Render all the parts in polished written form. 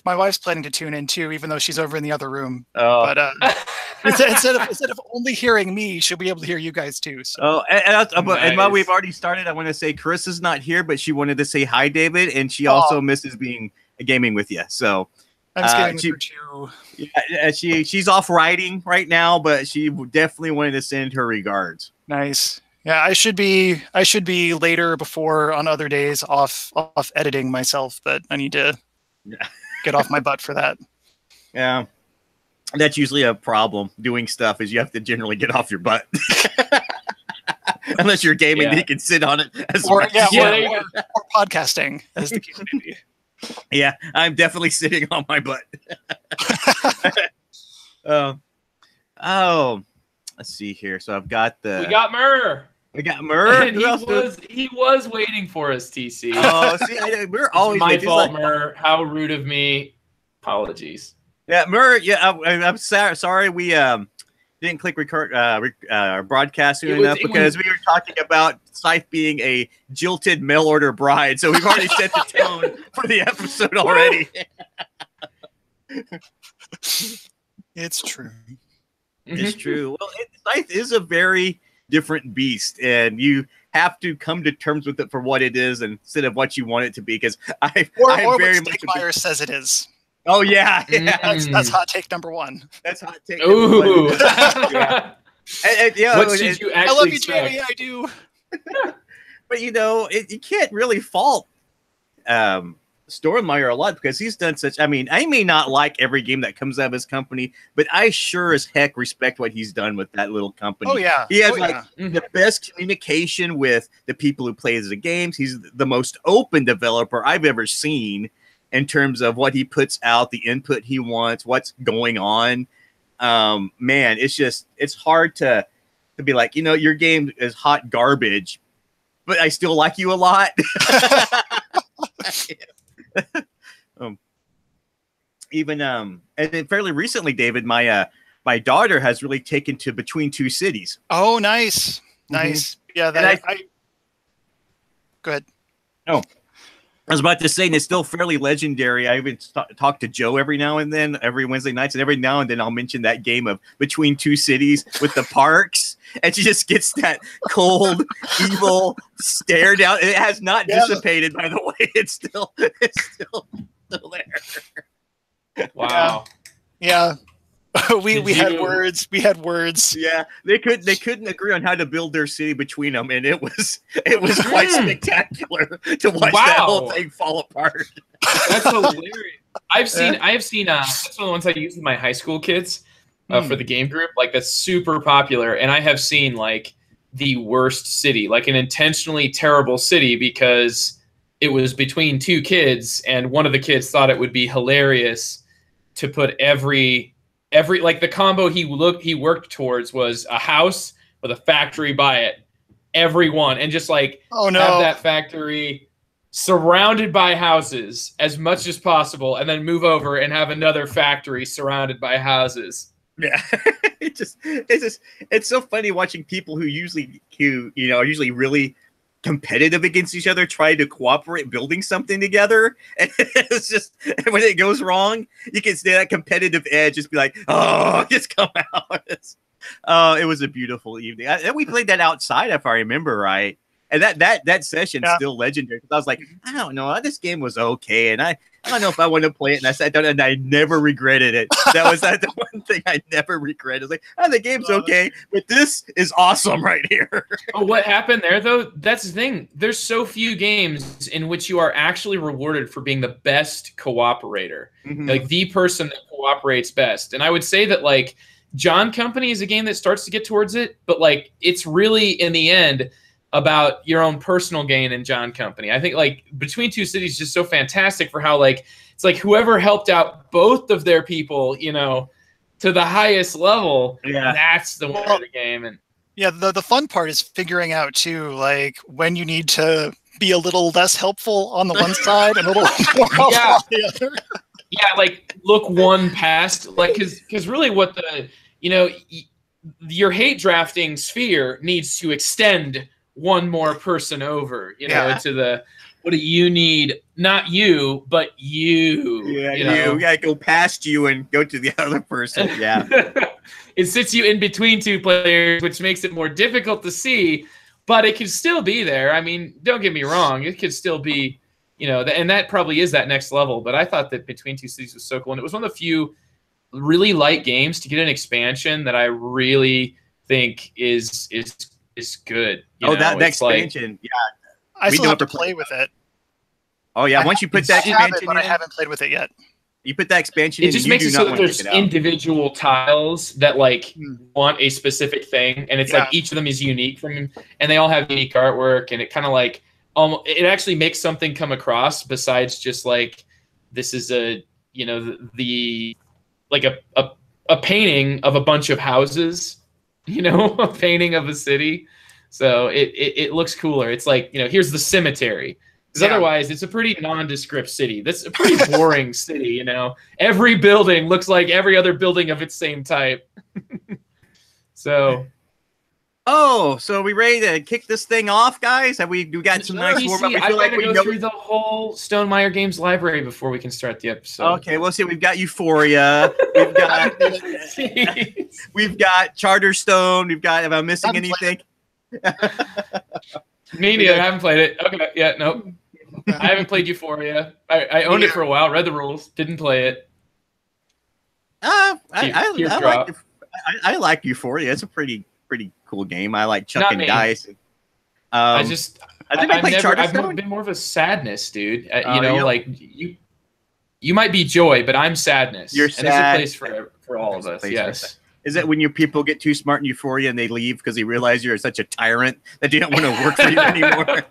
wife's planning to tune in too, even though she's over in the other room. Oh. But instead of only hearing me, she'll be able to hear you guys too. So. Oh, and Nice. while we've already started, I want to say Carissa's not here, but she wanted to say hi, David, and she also misses being gaming with you. So I'm skating with her too. Yeah, she's off riding right now, but she definitely wanted to send her regards. Nice. Yeah, I should be later before on other days off editing myself, but I need to get off my butt for that. Yeah. That's usually a problem doing stuff is you have to generally get off your butt. Unless you're gaming, you can sit on it or podcasting as the case may be. Yeah, I'm definitely sitting on my butt. Let's see here. So I've got we got Murr. We got Murr. And he was waiting for us, TC. Oh, see, we're always my fault, Murr. How rude of me. Apologies. Yeah, Murr. Yeah, I'm sorry. We didn't click record broadcast soon enough because we were talking about Scythe being a jilted mail order bride. So we've already set the tone for the episode already. It's true. It's true. Well, Scythe is a very different beast, and you have to come to terms with it for what it is instead of what you want it to be. Because I very much Stonemaier says it is. Oh yeah. That's hot take number one. That's hot take. Ooh. Yeah. What did you actually I love you, say? Jamie. I do. But you can't really fault Stonemaier a lot because he's done such. I mean, I may not like every game that comes out of his company, but I sure as heck respect what he's done with that little company. Oh yeah, he has the best communication with the people who play the games. He's the most open developer I've ever seen in terms of what he puts out, the input he wants, what's going on. Man, it's hard to be like, your game is hot garbage, but I still like you a lot. And then fairly recently, David, my daughter has really taken to Between Two Cities. Oh, nice. Nice. Yeah, go ahead. Oh, I was about to say, and it's still fairly legendary. I even talk to Joe every now and then, every Wednesday nights, and every now and then I'll mention that game of Between Two Cities with the parks, and she just gets that cold, evil stare down. It has not dissipated, by the way. It's still there. Wow. Yeah. We had words. We had words. Yeah, they couldn't agree on how to build their city between them, and it was quite spectacular to watch that whole thing fall apart. That's hilarious. I have seen that's one of the ones I use with my high school kids for the game group. Like that's super popular, and I have seen like the worst city, like an intentionally terrible city because it was between two kids, and one of the kids thought it would be hilarious to put every like the combo he worked towards was a house with a factory by it, everyone, and just like have that factory surrounded by houses as much as possible, and then move over and have another factory surrounded by houses. Yeah, it's so funny watching people who are usually really competitive against each other try to cooperate building something together, and it's just when it goes wrong you can see that competitive edge just be like, oh, just come out. It was a beautiful evening, and we played that outside if I remember right, and that session's still legendary because I was like, I don't know, this game was okay, and I don't know if I want to play it, and I sat down and I never regretted it. That was the one thing I never regretted. It's like, the game's okay, but this is awesome right here. Oh, what happened there though? That's the thing. There's so few games in which you are actually rewarded for being the best cooperator, like the person that cooperates best. And I would say that like John Company is a game that starts to get towards it, but like it's really in the end about your own personal gain in John Company. I think like Between Two Cities is just so fantastic for how like it's like whoever helped out both of their people, to the highest level, that's the winner of the game. And the fun part is figuring out too, like when you need to be a little less helpful on the one side and a little more helpful on the other. Yeah, like look one past, like because really what your hate drafting sphere needs to extend one more person over, into the what do you need? Not you, but you. Yeah, you know? you gotta go past you and go to the other person. Yeah. It sits you in between two players, which makes it more difficult to see, but it could still be there. I mean, don't get me wrong. It could still be, and that probably is that next level. But I thought that Between Two Cities was so cool. And it was one of the few really light games to get an expansion that I really think is good. That expansion. Yeah. I still have to play with it. Oh, yeah. Once you put that expansion but I haven't played with it yet. You put that expansion in, it just makes it so that there's individual tiles that want a specific thing, and it's like each of them is unique and they all have unique artwork, and it kind of it actually makes something come across besides just this is a a painting of a bunch of houses, a painting of a city. So it looks cooler. It's here's the cemetery. Because otherwise, it's a pretty nondescript city. That's a pretty boring city, Every building looks like every other building of its same type. So so are we ready to kick this thing off, guys? We got some nice warm up? I feel like we go through the whole Stonemaier Games library before we can start the episode. Okay, we'll see. We've got Euphoria. We've got Charterstone. We've got. Am I missing anything? Me neither. I haven't played it. Okay. Yeah. Nope. I haven't played Euphoria. I owned it for a while. Read the rules. Didn't play it. I like Euphoria. It's a pretty cool game. I like chucking dice. I think I've been more of a sadness dude. You might be joy, but I'm sadness. You're sad. And there's a place for all of us. Yes. Is it when your people get too smart in Euphoria and they leave because they realize you're such a tyrant that they don't want to work for you anymore?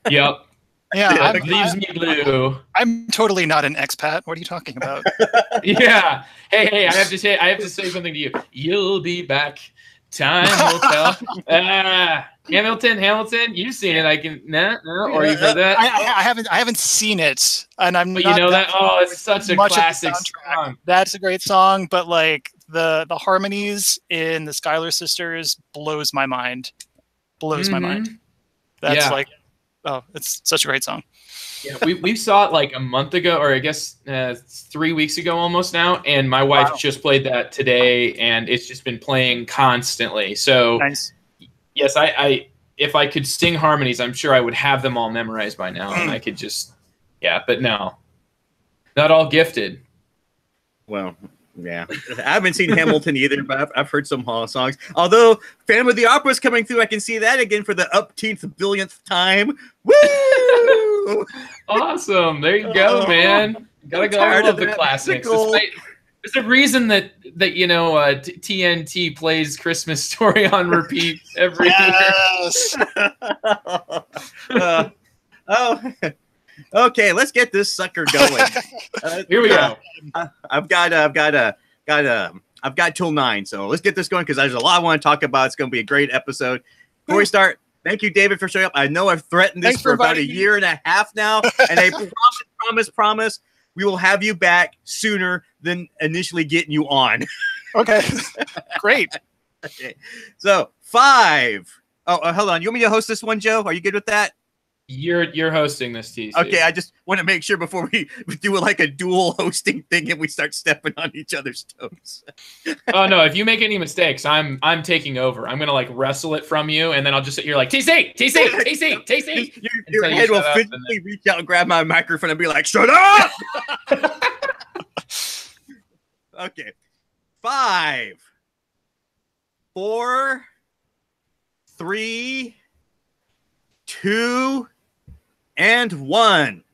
Yep. Yeah, leaves me blue. I'm totally not an expat. What are you talking about? Yeah. Hey, I have to say something to you. You'll be back. Time will tell. Hamilton, you've seen it. I can or you've heard that. I haven't seen it, and but you know that. Oh, it's such a classic song. That's a great song, but the harmonies in the Schuyler Sisters blows my mind. My mind. That's it's such a great song. Yeah, we saw it a month ago, or I guess 3 weeks ago almost now, and my wife just played that today, and it's just been playing constantly. So nice. Yes, I if I could sing harmonies, I'm sure I would have them all memorized by now, and I could just but no, not all gifted. Well, yeah, I haven't seen Hamilton either, but I've heard some songs. Although Phantom of the Opera is coming through, I can see that again for the upteenth billionth time. Woo! Awesome! There you go, man. Gotta go. I love the classics. There's a reason that TNT plays Christmas Story on repeat every year. Okay, let's get this sucker going. Here we go. I've got till 9, so let's get this going because there's a lot I want to talk about. It's going to be a great episode. Before we start, thank you, David, for showing up. I know I've threatened this for about a year and a half now, and I promise we will have you back sooner than initially getting you on. Okay, great. Okay, so 5. Oh, hold on. You want me to host this one, Joe? Are you good with that? You're hosting this, TC. Okay, I just want to make sure before we do a dual hosting thing and we start stepping on each other's toes. Oh no! If you make any mistakes, I'm taking over. I'm gonna wrestle it from you, and then I'll just sit here TC. Your head will physically reach out and grab my microphone and be like, "Shut up!" Okay, 5, 4, 3, 2, and 1.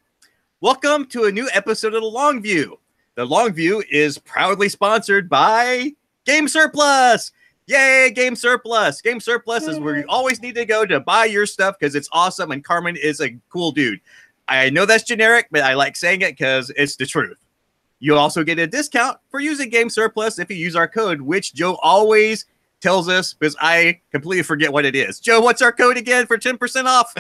Welcome to a new episode of The Long View. The Long View is proudly sponsored by Game Surplus. Yay, Game Surplus. Game Surplus is where you always need to go to buy your stuff because it's awesome and Carmen is a cool dude. I know that's generic, but I like saying it because it's the truth. You'll also get a discount for using Game Surplus if you use our code, which Joe always tells us because I completely forget what it is. Joe, what's our code again for 10% off?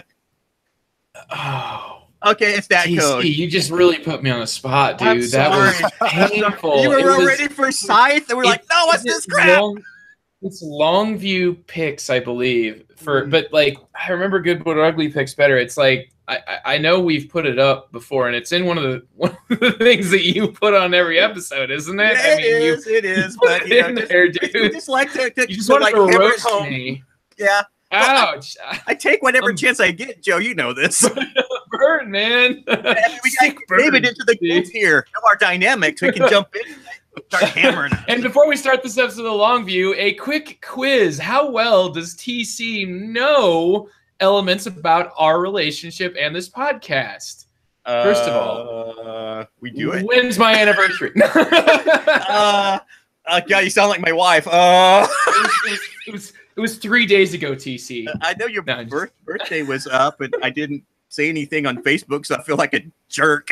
Oh, okay, it's that code. You just really put me on the spot, dude. That was painful. You were ready for Scythe, and we're like, no, what's this crap? It's Longview picks, I believe. But I remember Good but Ugly picks better. It's I know we've put it up before, and it's in one of the things that you put on every episode, isn't it? Yeah, it is. But you know, we just like to you just want to hammer it roast home. Me. Yeah. Ouch! I take whatever chance I get, Joe. You know this. Bird, man. We got David into the group here. Know our dynamics. We can jump in. Start hammering. And before we start this episode of the Longview, a quick quiz. How well does TC know elements about our relationship and this podcast? First of all, we do it. When's my anniversary? God, you sound like my wife. It was 3 days ago, TC. I know your birthday was up, and I didn't say anything on Facebook, so I feel like a jerk.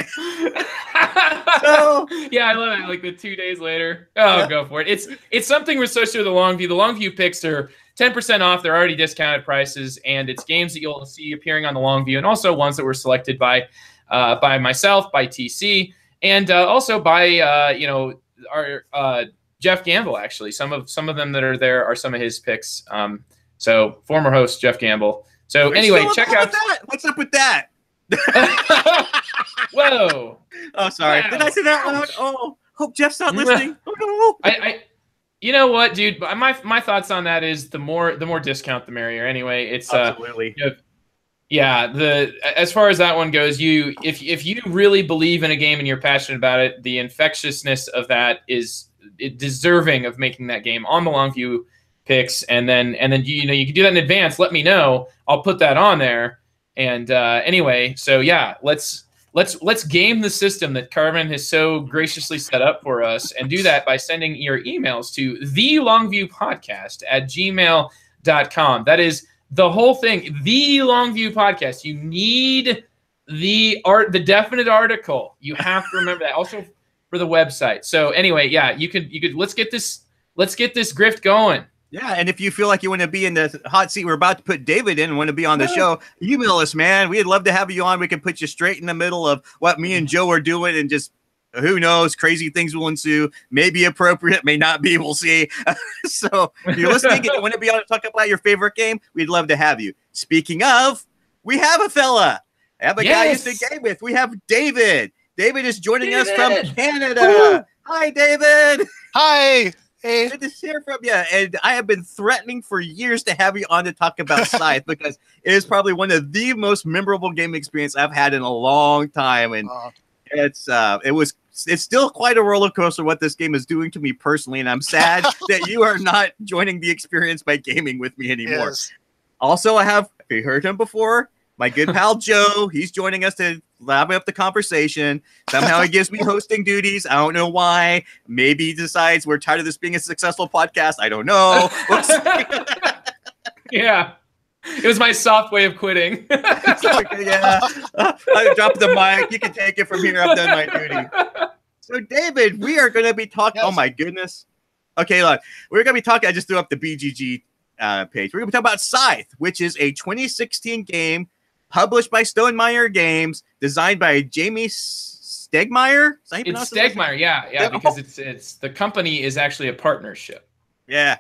So, yeah, I love it. Like the 2 days later. Oh, yeah. Go for it. It's something associated with the Longview. The Longview picks are 10% off. They're already discounted prices, and it's games that you'll see appearing on the Longview, and also ones that were selected by myself, by TC, and also by our Jeff Gamble. Actually, some of them that are there are some of his picks. So former host Jeff Gamble. So anyway, check out that. What's up with that? Whoa! Oh, sorry. Wow. Did I say that loud? Oh, hope Jeff's not listening. Oh, no. You know what, dude? My thoughts on that is the more discount, the merrier. Anyway, it's absolutely. Yeah. As far as that one goes, if you really believe in a game and you're passionate about it, the infectiousness of that is deserving of making that game on the Longview picks, and then you can do that in advance. Let me know. I'll put that on there. And anyway, so yeah, let's game the system that Carmen has so graciously set up for us, and do that by sending your emails to thelongviewpodcast@gmail.com. That is the whole thing. The Longview Podcast. You need the definite article. You have to remember that. Also for the website. So anyway, yeah, you could let's get this grift going. Yeah, and if you feel like you want to be in the hot seat we're about to put David in and want to be on the show, email us, man. We'd love to have you on. We can put you straight in the middle of what me and Joe are doing, and just, who knows, crazy things will ensue. Maybe appropriate, may not be. We'll see. So if you're listening and you want to be on to talk about your favorite game, we'd love to have you. Speaking of, we have a fella. I have a guy I used to game with. We have David. David is joining us from Canada. Woo! Hi, David. Hi. Hey. Good to hear from you. And I have been threatening for years to have you on to talk about Scythe, because it is probably one of the most memorable game experience I've had in a long time. And it's still quite a roller coaster what this game is doing to me personally. And I'm sad that you are not joining the experience by gaming with me anymore. Yes. Also, have you heard him before? My good pal Joe, he's joining us to lab up the conversation. Somehow he gives me hosting duties. I don't know why. Maybe he decides we're tired of this being a successful podcast. I don't know. Yeah. It was my soft way of quitting. Yeah. I dropped the mic. You can take it from here. I've done my duty. So, David, we are going to be talking. Yes. Oh, my goodness. Okay, look. We're going to be talking. I just threw up the BGG page. We're going to be talking about Scythe, which is a 2016 game published by Stonemaier Games, designed by Jamie Stegmaier. It's Stegmaier, yeah, because it's the company is actually a partnership. Yeah,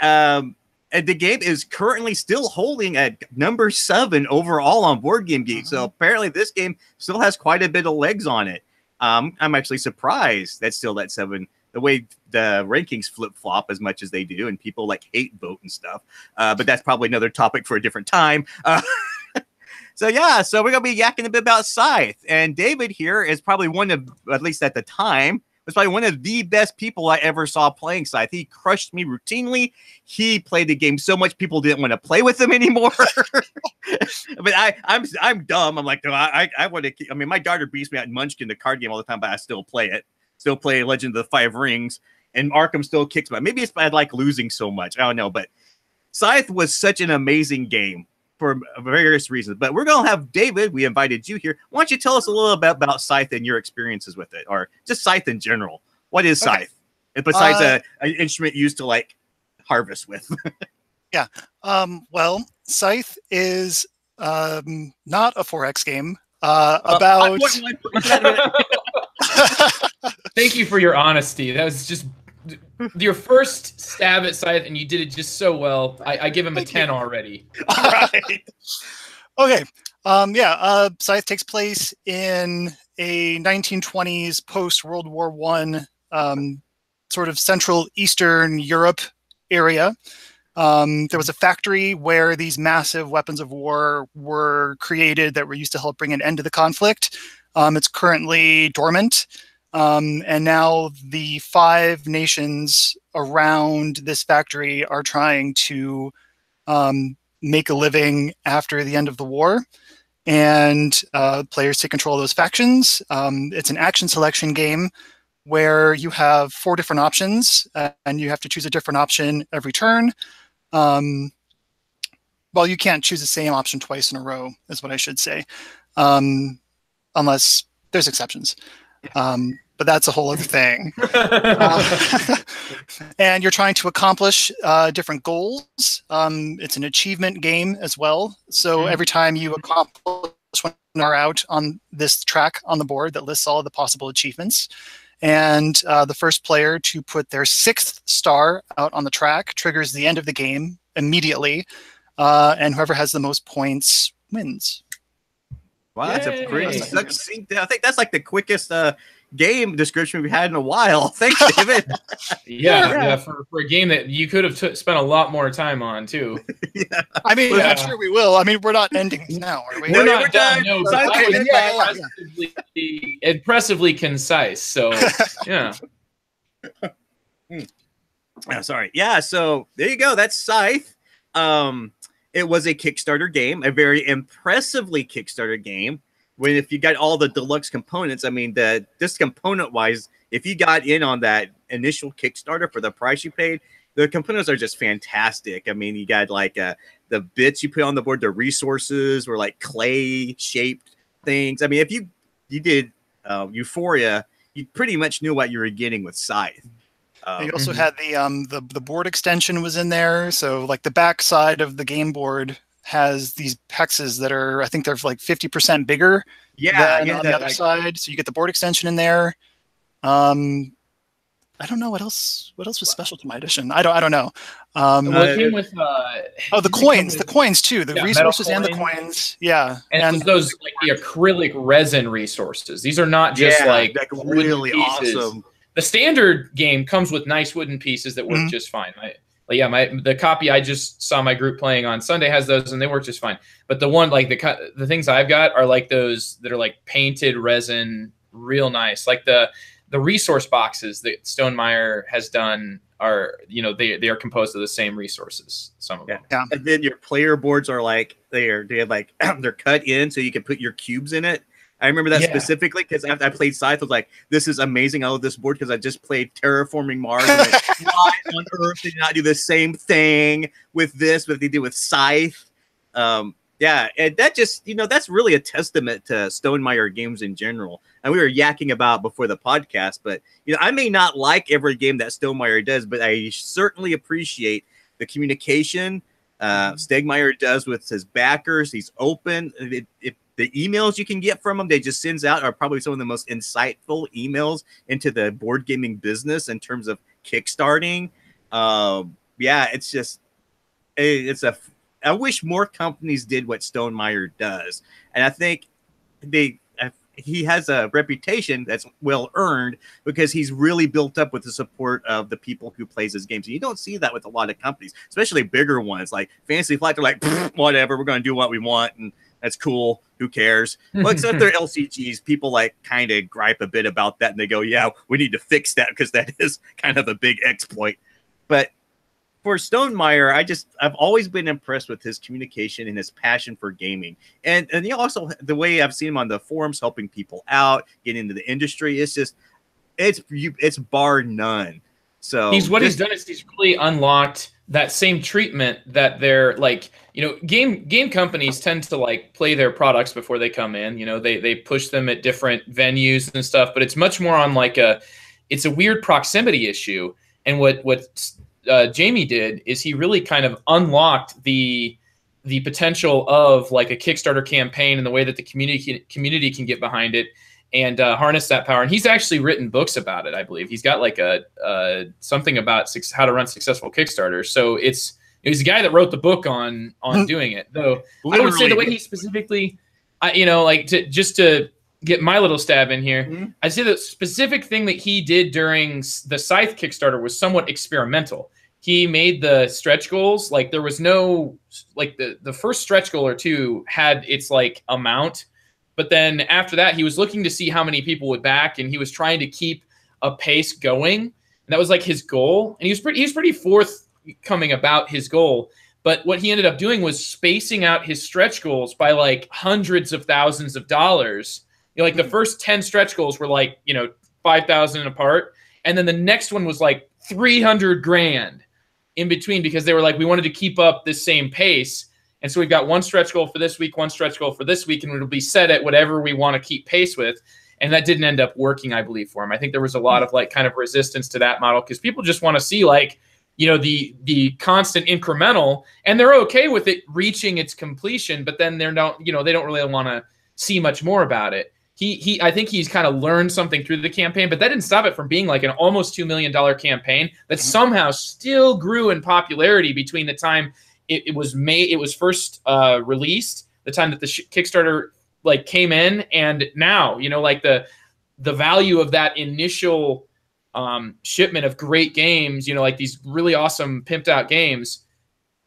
and the game is currently still holding at number 7 overall on Board Game Geek. So apparently, this game still has quite a bit of legs on it. I'm actually surprised that's still at 7. The way the rankings flip-flop as much as they do, and people hate vote and stuff. But that's probably another topic for a different time. So we're going to be yakking a bit about Scythe. And David here is probably one of, at least at the time, was probably one of the best people I ever saw playing Scythe. He crushed me routinely. He played the game so much people didn't want to play with him anymore. But I'm dumb. I'm like, no, I want to. I mean, my daughter beats me at Munchkin, the card game, all the time, but I still play it. Still play Legend of the Five Rings, and Arkham still kicks me. Maybe it's I like losing so much. I don't know, but Scythe was such an amazing game for various reasons. But we're going to have David. We invited you here. Why don't you tell us a little bit about Scythe and your experiences with it, or just Scythe in general? What is Scythe? Besides an instrument used to harvest with. Yeah. Well, Scythe is not a 4X game. About. Thank you for your honesty. That was just your first stab at Scythe, and you did it just so well. I give him a 10 already. All right. Okay. Scythe takes place in a 1920s post-World War I sort of Central Eastern Europe area. There was a factory where these massive weapons of war were created that were used to help bring an end to the conflict. It's currently dormant. And now the 5 nations around this factory are trying to make a living after the end of the war. And players take control of those factions. It's an action selection game where you have 4 different options, and you have to choose a different option every turn. Well, you can't choose the same option twice in a row, is what I should say, unless there's exceptions. But that's a whole other thing. And you're trying to accomplish different goals. It's an achievement game as well. So every time you accomplish one are out on this track on the board that lists all of the possible achievements. And the first player to put their 6th star out on the track triggers the end of the game immediately. And whoever has the most points wins. Wow, that's a pretty succinct. I think that's like the quickest game description we've had in a while. Thanks, David. Yeah, for a game that you could have spent a lot more time on too. I mean, I'm sure we will. I mean, we're not ending now, are we? We're not done. No, but that was impressively concise. So, yeah. Sorry. Yeah. So there you go. That's Scythe. It was a Kickstarter game, a very impressively Kickstarter game. If you got all the deluxe components, I mean, just component-wise, if you got in on that initial Kickstarter for the price you paid, the components are just fantastic. I mean, you got like the bits you put on the board, the resources were like clay-shaped things. I mean, if you did Euphoria, you pretty much knew what you were getting with Scythe. You also had the board extension was in there, so like the back side of the game board has these hexes that are, I think they're like 50% bigger than on the other side. So you get the board extension in there. I don't know what else was special to my edition. I don't know. Well, it came with the coins too, the resources and the coins. Yeah, and those like the acrylic resin resources. These are not just like really awesome. The standard game comes with nice wooden pieces that work just fine. The copy I just saw my group playing on Sunday has those, and they work just fine. But the one like the things I've got are like those that are like painted resin, real nice. Like the resource boxes that Stonemaier has done are, they are composed of the same resources. Some of them. Yeah. And then your player boards are like they're cut in so you can put your cubes in it. I remember that specifically because after I played Scythe, I was like, this is amazing. I love this board because I just played Terraforming Mars. And why on earth did not do the same thing with this, what they did with Scythe? And that just, that's really a testament to Stonemaier Games in general. And we were yakking about before the podcast, but, I may not like every game that Stonemaier does, but I certainly appreciate the communication Stegmaier does with his backers. He's open. The emails you can get from him, they just sends out are probably some of the most insightful emails into the board gaming business in terms of kickstarting. It's just, I wish more companies did what Stonemaier does. And I think he has a reputation that's well earned because he's really built up with the support of the people who plays his games. And you don't see that with a lot of companies, especially bigger ones like Fantasy Flight. They're like, whatever, we're going to do what we want. And that's cool. Who cares? Well, except they're LCGs. People like kind of gripe a bit about that. And they go, yeah, we need to fix that because that is kind of a big exploit. But for Stonemaier, I've always been impressed with his communication and his passion for gaming. And also the way I've seen him on the forums, helping people out, getting into the industry. It's just, it's bar none. So he's done is he's really unlocked that same treatment that they're like, game companies tend to like play their products before they come in. They push them at different venues and stuff, but it's much more on like it's a weird proximity issue. And what Jamie did is he really kind of unlocked the potential of like a Kickstarter campaign and the way that the community can get behind it and harness that power. And he's actually written books about it, I believe. He's got like something about how to run successful Kickstarters. So he's a guy that wrote the book on doing it. Though I would say the way he specifically like to get my little stab in here, Mhm. I'd say the specific thing that he did during the Scythe Kickstarter was somewhat experimental. He made the stretch goals. Like there was no, like the first stretch goal or two had its like amount, but then after that, he was looking to see how many people would back, and he was trying to keep a pace going. And that was like his goal. And he was pretty forthcoming about his goal. But what he ended up doing was spacing out his stretch goals by like hundreds of thousands of dollars. Like the first 10 stretch goals were like, 5,000 apart. And then the next one was like 300 grand in between, because they were like, we wanted to keep up this same pace. And so we've got one stretch goal for this week, one stretch goal for this week, and it'll be set at whatever we want to keep pace with. And that didn't end up working, I believe, for him. I think there was a lot of like kind of resistance to that model, because people just want to see like, the constant incremental, and they're okay with it reaching its completion, but then they don't really want to see much more about it. I think he's kind of learned something through the campaign, but that didn't stop it from being like an almost $2 million campaign that somehow still grew in popularity between the time it was first released, the time that the Kickstarter like came in, and now, like the value of that initial shipment of great games, like these really awesome pimped out games,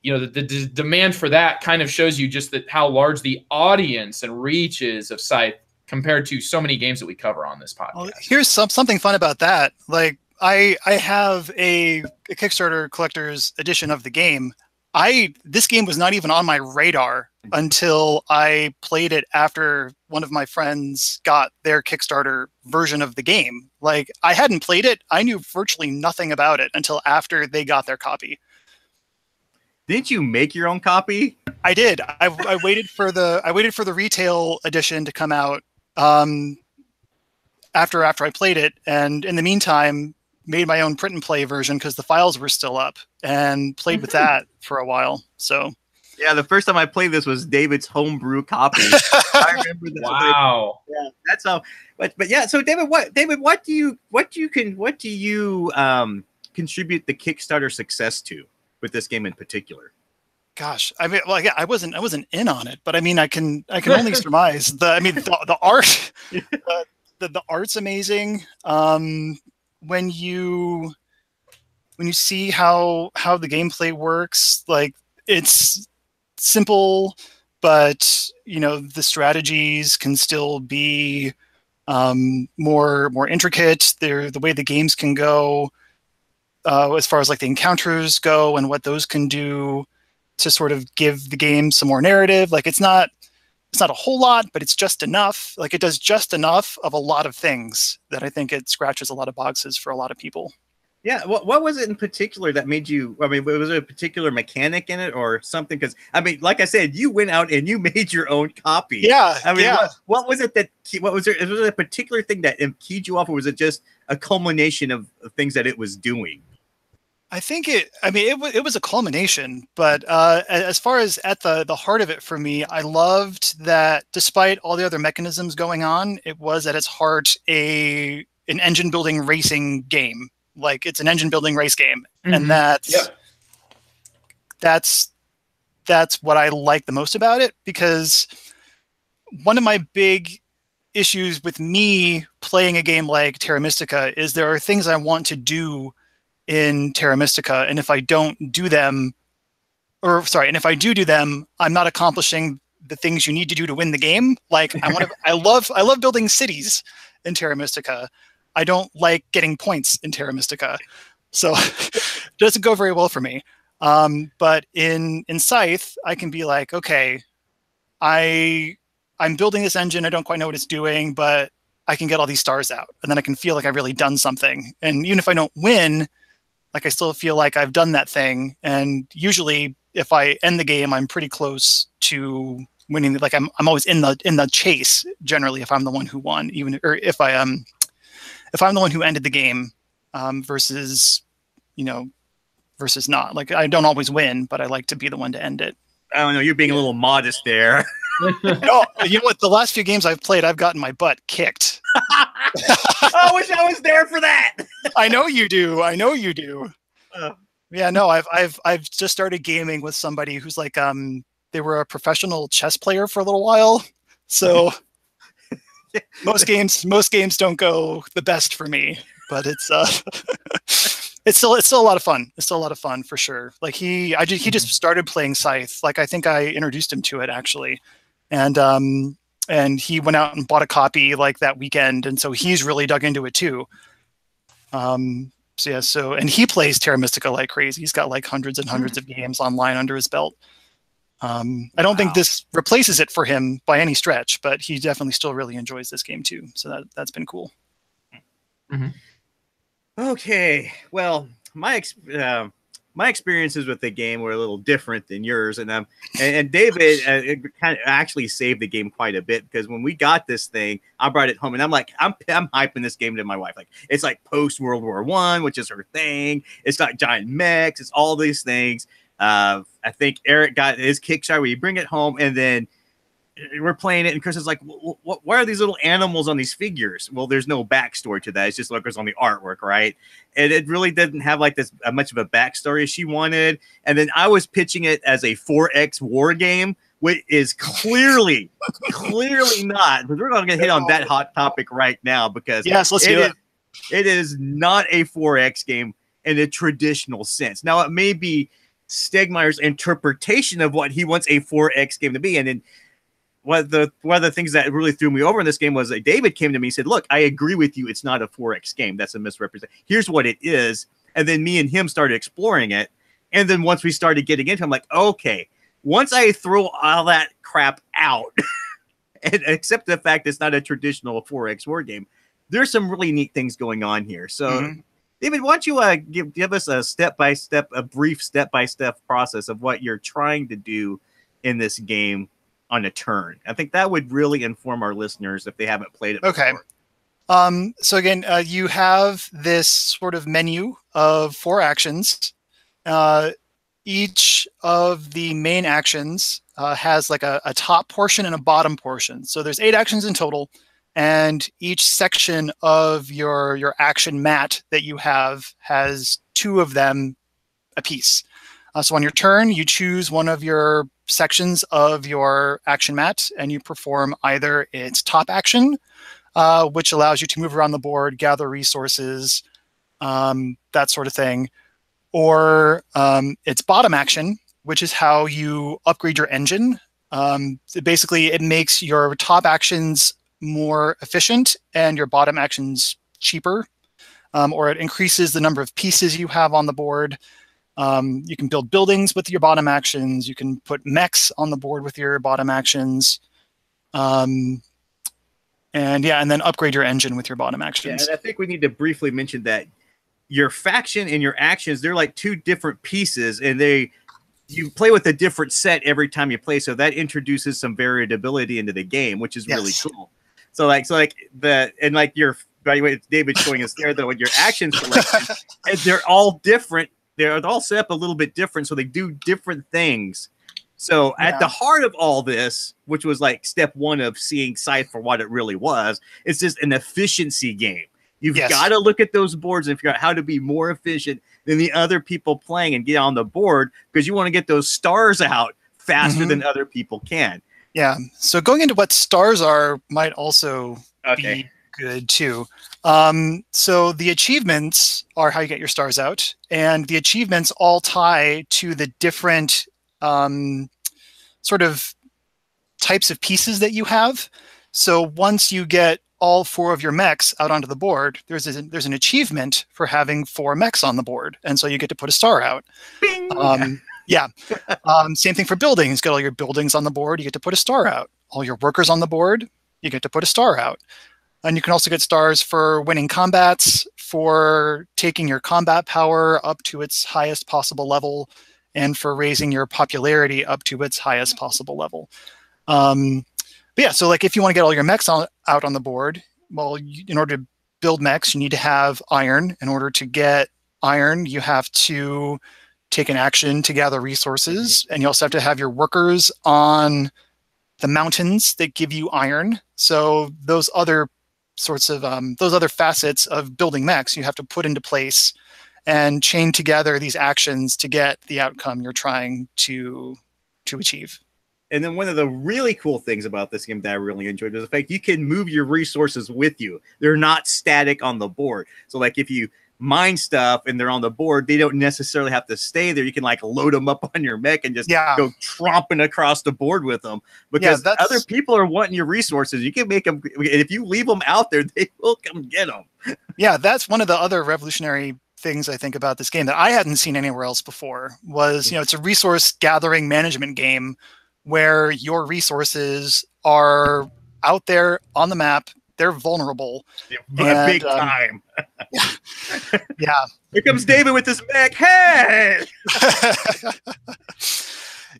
the demand for that kind of shows you just that how large the audience and reach is of Scythe compared to so many games that we cover on this podcast. Well, here's something fun about that. Like I have a Kickstarter collector's edition of the game. This game was not even on my radar until I played it after one of my friends got their Kickstarter version of the game. Like I hadn't played it. I knew virtually nothing about it until after they got their copy. Didn't you make your own copy? I did. I waited for the retail edition to come out after I played it, and in the meantime made my own print and play version because the files were still up, and played with that for a while. So yeah, the first time I played this was David's homebrew copy. I remember that. Wow. Yeah, that's how. But yeah, so David, what do you contribute the Kickstarter success to with this game in particular? Gosh, I mean, well, yeah, I wasn't in on it, but I mean, I can only surmise. The art, the art's amazing. When you see how the gameplay works, like it's simple, but the strategies can still be more intricate. The way the games can go, as far as like the encounters go and what those can do to sort of give the game some more narrative. Like it's not a whole lot, but it's just enough. Like it does just enough of a lot of things that I think it scratches a lot of boxes for a lot of people. Yeah, what was it in particular that made you? I mean, was there a particular mechanic in it or something? Because I mean, like I said, you went out and you made your own copy. Yeah, I mean, yeah. what was it that? What was there? Was there a particular thing that keyed you off, or was it just a culmination of things that it was doing? I think it was a culmination, but as far as at the heart of it for me, I loved that despite all the other mechanisms going on, it was at its heart an engine building racing game. Like it's an engine building race game, and that's what I like the most about it, because one of my big issues with me playing a game like Terra Mystica is there are things I want to do in Terra Mystica, and if I don't do them, and if I do them, I'm not accomplishing the things you need to do to win the game. Like I love building cities in Terra Mystica. I don't like getting points in Terra Mystica, so it doesn't go very well for me. But in Scythe, I can be like, okay, I'm building this engine. I don't quite know what it's doing, but I can get all these stars out, and then I can feel like I've really done something. And even if I don't win, like I still feel like I've done that thing. And usually if I end the game, I'm pretty close to winning. Like I'm always in the chase generally if I'm the one who won, even, or if I'm the one who ended the game, versus not. Like I don't always win, but I like to be the one to end it. I don't know. You're being a little modest there. No, you know what? The last few games I've played, I've gotten my butt kicked. I wish I was there for that. I know you do. Yeah, no, I've just started gaming with somebody who's like, they were a professional chess player for a little while. So most games don't go the best for me, but it's it's still a lot of fun. It's still a lot of fun for sure. Like he just started playing Scythe. Like I think I introduced him to it actually, and he went out and bought a copy like that weekend, and so he's really dug into it too. And he plays Terra Mystica like crazy. He's got like hundreds and hundreds of games online under his belt. I don't think this replaces it for him by any stretch, but he definitely still really enjoys this game too. So that's been cool. Mm-hmm. Okay, well, my experiences with the game were a little different than yours, and David kind of actually saved the game quite a bit, because when we got this thing, I brought it home, and I'm hyping this game to my wife. Like, it's like post World War I, which is her thing. It's got giant mechs. It's all these things. I think Eric got his Kickstarter where you bring it home, and then we're playing it, and Chris is like, why are these little animals on these figures? Well, there's no backstory to that. It's just what goes on the artwork, right? And it really didn't have like this much of a backstory as she wanted. And then I was pitching it as a 4X war game, which is clearly not. But we're going to hit on that hot topic right now, because yes, let's do it. It is not a 4X game in a traditional sense. Now, it may be interpretation of what he wants a 4X game to be, and then one of the things that really threw me over in this game was that David came to me and said, look, I agree with you. It's not a 4X game. That's a misrepresentation. Here's what it is. And then me and him started exploring it. And then once we started getting into it, I'm like, okay, once I throw all that crap out and accept the fact it's not a traditional 4X war game, there's some really neat things going on here. So, David, why don't you give us a brief step-by-step process of what you're trying to do in this game on a turn? I think that would really inform our listeners if they haven't played it before. Okay. So again, you have this sort of menu of 4 actions. Each of the main actions has like a top portion and a bottom portion. So there's 8 actions in total, and each section of your action mat that you have has 2 of them apiece. So on your turn, you choose one of your sections of your action mat, and you perform either its top action, which allows you to move around the board, gather resources, that sort of thing, or its bottom action, which is how you upgrade your engine. Basically, it makes your top actions more efficient and your bottom actions cheaper, or it increases the number of pieces you have on the board. You can build buildings with your bottom actions. You can put mechs on the board with your bottom actions. And then upgrade your engine with your bottom actions. Yeah, and I think we need to briefly mention that your faction and your actions, they're like 2 different pieces, and you play with a different set every time you play. So that introduces some variability into the game, which is really cool. So by the way, David's showing us there, though, with your action selection, they're all different. They're all set up a little bit different, so they do different things. So at the heart of all this, which was like step 1 of seeing Scythe for what it really was, it's just an efficiency game. You've got to look at those boards and figure out how to be more efficient than the other people playing and get on the board, because you want to get those stars out faster than other people can. Yeah. So going into what stars are might also be good too. So the achievements are how you get your stars out, and the achievements all tie to the different sort of types of pieces that you have. So once you get all 4 of your mechs out onto the board, there's an achievement for having 4 mechs on the board, and so you get to put a star out. Same thing for buildings. Get all your buildings on the board, you get to put a star out. All your workers on the board, you get to put a star out. And you can also get stars for winning combats, for taking your combat power up to its highest possible level, and for raising your popularity up to its highest possible level. So like if you want to get all your mechs out on the board, well, in order to build mechs, you need to have iron. In order to get iron, you have to take an action to gather resources, and you also have to have your workers on the mountains that give you iron. So those other sorts of those other facets of building mechs you have to put into place and chain together these actions to get the outcome you're trying to achieve. And then one of the really cool things about this game that I really enjoyed was the fact you can move your resources with you. They're not static on the board. So like if you mine stuff and they're on the board, they don't necessarily have to stay there. You can like load them up on your mech and just go tromping across the board with them, because other people are wanting your resources. You can make them, if you leave them out there, they will come get them. Yeah, that's one of the other revolutionary things I think about this game that I hadn't seen anywhere else before was, it's a resource gathering management game where your resources are out there on the map. They're vulnerable. Big time. Yeah. Here comes David with his mech. Hey!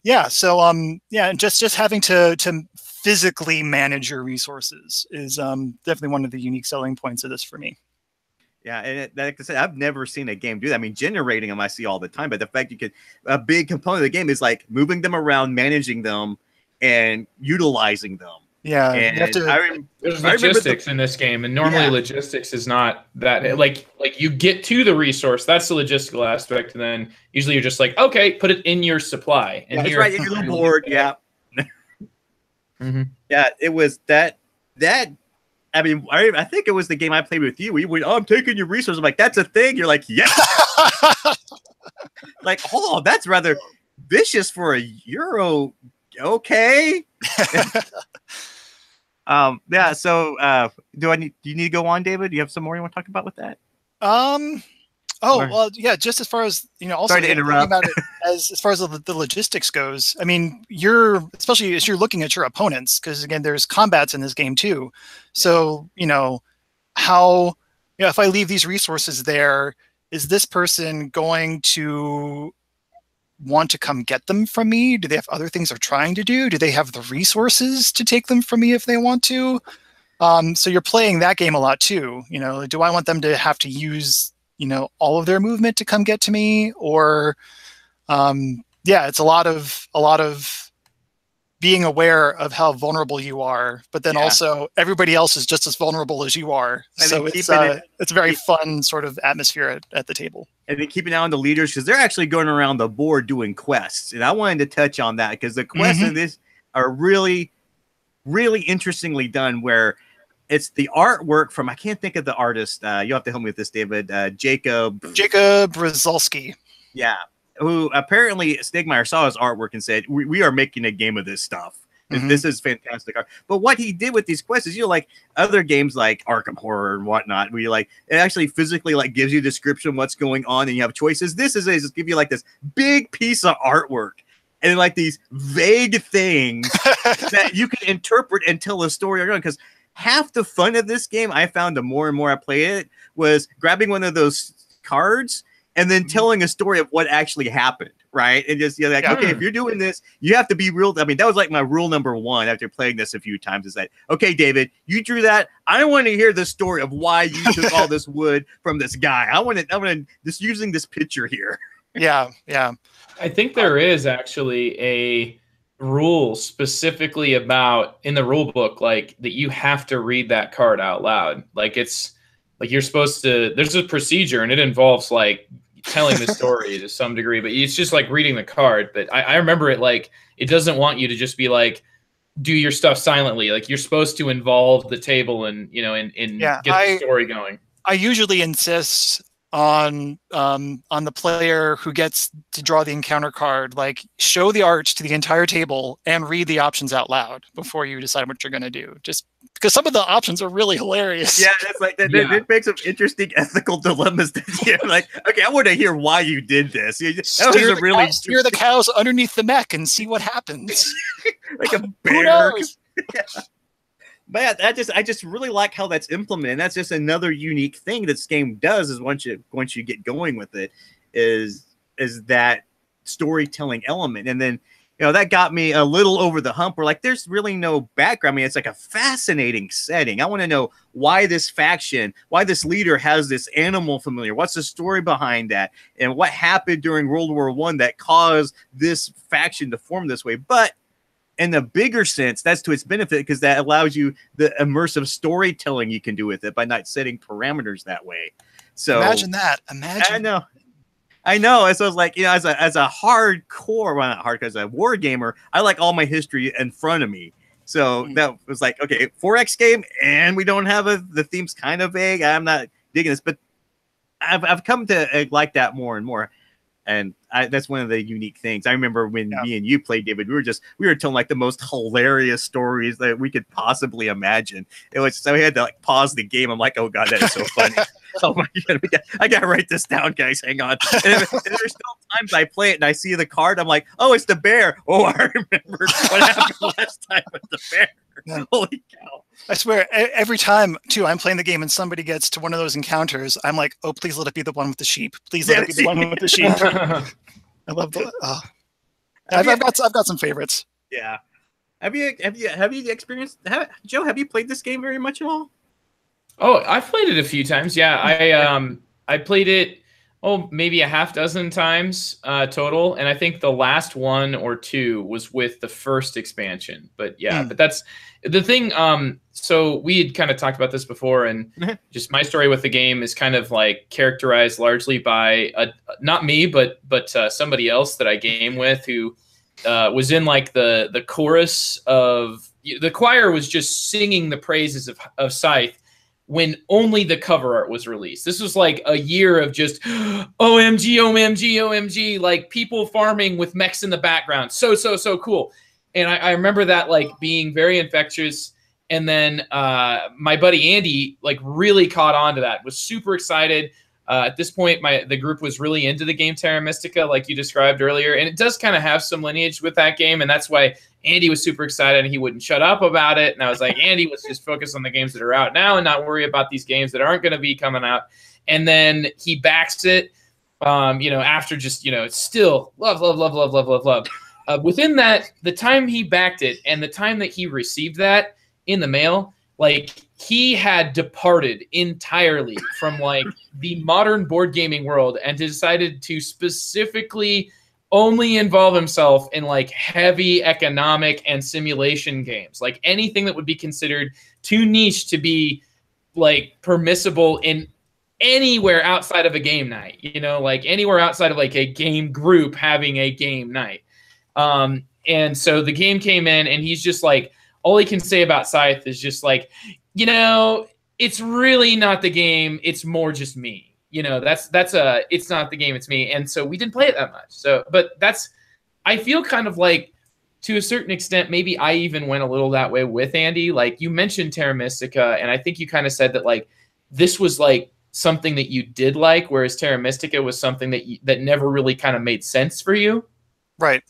Yeah. So, and just having to physically manage your resources is definitely one of the unique selling points of this for me. Yeah, and like I said, I've never seen a game do that. I mean, generating them I see all the time, but the fact a big component of the game is like moving them around, managing them, and utilizing them. Yeah, and there's logistics in this game, and normally logistics is not that like you get to the resource. That's the logistical aspect, and then usually you're just like, okay, put it in your supply. And it's right in your little board. Yeah, yeah, it was that. I mean, I think it was the game I played with you. We went, I'm taking your resources. I'm like, that's a thing. You're like, yes. Like, hold on, that's rather vicious for a Euro. Okay. Yeah. So, do you need to go on, David? Do you have some more you want to talk about with that? Well, yeah. Just as far as also sorry to interrupt. About it as far as the logistics goes. I mean, especially as you're looking at your opponents, because again, there's combats in this game too. So how if I leave these resources there, is this person going to want to come get them from me? Do they have other things they're trying to do? Do they have the resources to take them from me if they want to? So you're playing that game a lot too. Do I want them to have to use all of their movement to come get to me, or it's a lot of being aware of how vulnerable you are, but then also everybody else is just as vulnerable as you are. So it's a very fun sort of atmosphere at the table. And then keeping an eye on the leaders, because they're actually going around the board doing quests. And I wanted to touch on that because the quests in this are really, really interestingly done, where it's the artwork from, I can't think of the artist. You'll have to help me with this, David. Jacob Brzezowski. Yeah. Who apparently Stonemaier saw his artwork and said, we are making a game of this stuff. This is fantastic art. But what he did with these quests is, like other games like Arkham Horror and whatnot, where you it actually physically gives you a description of what's going on and you have choices. This is just give you this big piece of artwork and these vague things that you can interpret and tell a story around. Because half the fun of this game, I found the more and more I played it, was grabbing one of those cards and then telling a story of what actually happened, right? And just, okay, if you're doing this, you have to be real. I mean, that was my rule number one after playing this a few times, is that, okay, David, you drew that. I want to hear the story of why you took all this wood from this guy. I want to just using this picture here. Yeah. I think there is actually a rule specifically about in the rule book, that you have to read that card out loud. It's you're supposed to, there's a procedure and it involves telling the story to some degree, but it's just reading the card. But I remember it it doesn't want you to just be do your stuff silently. You're supposed to involve the table and get the story going. I usually insist on the player who gets to draw the encounter card, show the art to the entire table and read the options out loud before you decide what you're going to do. Just because some of the options are really hilarious. Yeah, that's that. It makes some interesting ethical dilemmas. That okay, I want to hear why you did this. Steer the cows underneath the mech and see what happens. Like a bear. Yeah. But I just really like how that's implemented. And that's just another unique thing that this game does, is once you get going with it, is that storytelling element. And then that got me a little over the hump, where there's really no background. I mean, it's a fascinating setting. I want to know why this faction, why this leader has this animal familiar. What's the story behind that? And what happened during World War I that caused this faction to form this way? But in the bigger sense, that's to its benefit, because that allows you the immersive storytelling you can do with it by not setting parameters that way. So imagine that. I know. I know. And so it's like, as a hardcore, well, not hardcore, as a war gamer, I like all my history in front of me. So that was like, okay, 4X game, and we don't have the theme's kind of vague. I'm not digging this, but I've come to like that more and more. And that's one of the unique things. I remember when me and you played, David, we were telling like the most hilarious stories that we could possibly imagine. It was, so we had to like pause the game. I'm like, oh God, that is so funny. Oh my God, I got to write this down, guys. Hang on. And there's still times I play it and I see the card. I'm like, oh, it's the bear. Oh, I remember what happened last time with the bear. Yeah. Holy cow. I swear, every time, too, I'm playing the game and somebody gets to one of those encounters, I'm like, oh, please let it be the one with the sheep. Please let it be the one with the sheep. I love the... I've got some favorites. Yeah. Have you experienced... Joe, have you played this game very much at all? Oh, I've played it a few times, yeah. I played it, maybe a half dozen times total, and I think the last one or two was with the first expansion. But yeah, but that's the thing. So we had kind of talked about this before, and just my story with the game is kind of like characterized largely by not me, but somebody else that I game with who was in like the chorus of the choir was just singing the praises of Scythe when only the cover art was released. This was like a year of just OMG, OMG, OMG, like people farming with mechs in the background. So cool. And I remember that like being very infectious. And then my buddy Andy like really caught on to that, was super excited. At this point, the group was really into the game Terra Mystica, like you described earlier. And it does kind of have some lineage with that game. And that's why Andy was super excited and he wouldn't shut up about it. And I was like, Andy, let's just focus on the games that are out now and not worry about these games that aren't going to be coming out. And then he backs it, after just, still love. Within that, the time he backed it and the time that he received that in the mail, like he had departed entirely from like the modern board gaming world and decided to specifically only involve himself in like heavy economic and simulation games, like anything that would be considered too niche to be like permissible in anywhere outside of a game night, like anywhere outside of like a game group having a game night. And so the game came in and he's just like, all he can say about Scythe is just like, it's really not the game. It's more just me. It's not the game. It's me. And so we didn't play it that much. So, but I feel kind of like to a certain extent, maybe I even went a little that way with Andy. Like you mentioned Terra Mystica, and I think you kind of said that like this was like something that you did like, whereas Terra Mystica was something that never really kind of made sense for you. Right.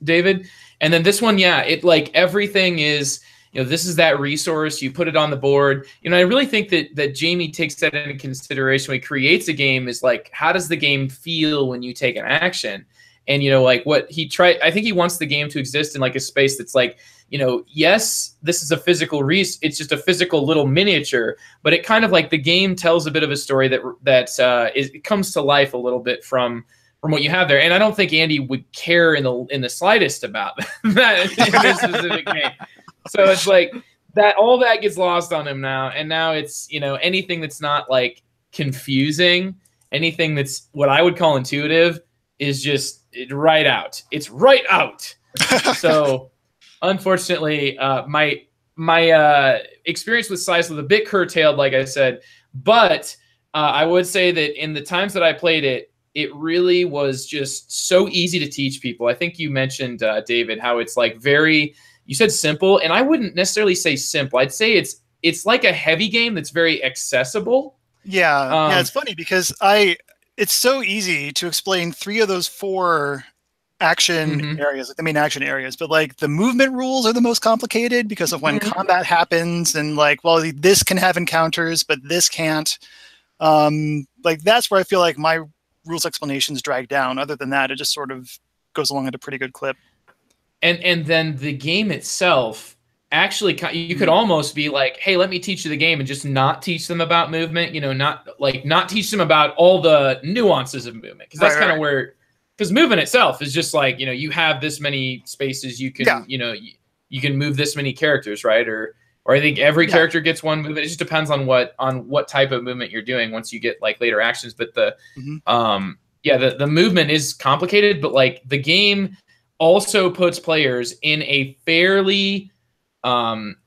David. And then this one, it like everything is, this is that resource. You put it on the board. I really think that Jamie takes that into consideration when he creates a game is like, how does the game feel when you take an action? And, like what he tried, I think he wants the game to exist in like a space that's like, yes, this is a physical it's just a physical little miniature, but it kind of like the game tells a bit of a story it comes to life a little bit from what you have there. And I don't think Andy would care in the slightest about that in this specific game. So it's like that all that gets lost on him now. And now it's, anything that's not like confusing, anything that's what I would call intuitive is just right out. It's right out. So unfortunately, my experience with Scythe was a bit curtailed, like I said, but I would say that in the times that I played it, it really was just so easy to teach people. I think you mentioned, David, how it's like you said simple, and I wouldn't necessarily say simple. I'd say it's like a heavy game that's very accessible. Yeah, it's funny because it's so easy to explain 3 of those 4 action areas, like the main action areas, but like the movement rules are the most complicated because of when combat happens and like, well, this can have encounters, but this can't. Like that's where I feel like my rules explanations drag down. Other than that, it just sort of goes along at a pretty good clip. And then the game itself, actually, you could almost be like, hey, let me teach you the game and just not teach them about movement, not teach them about all the nuances of movement. Because that's kind of where, because movement itself is just like, you have this many spaces you can, you can move this many characters, right? Or I think every character gets one movement. It just depends on what type of movement you're doing once you get like later actions. But Yeah, the movement is complicated, but like the game also puts players in a fairly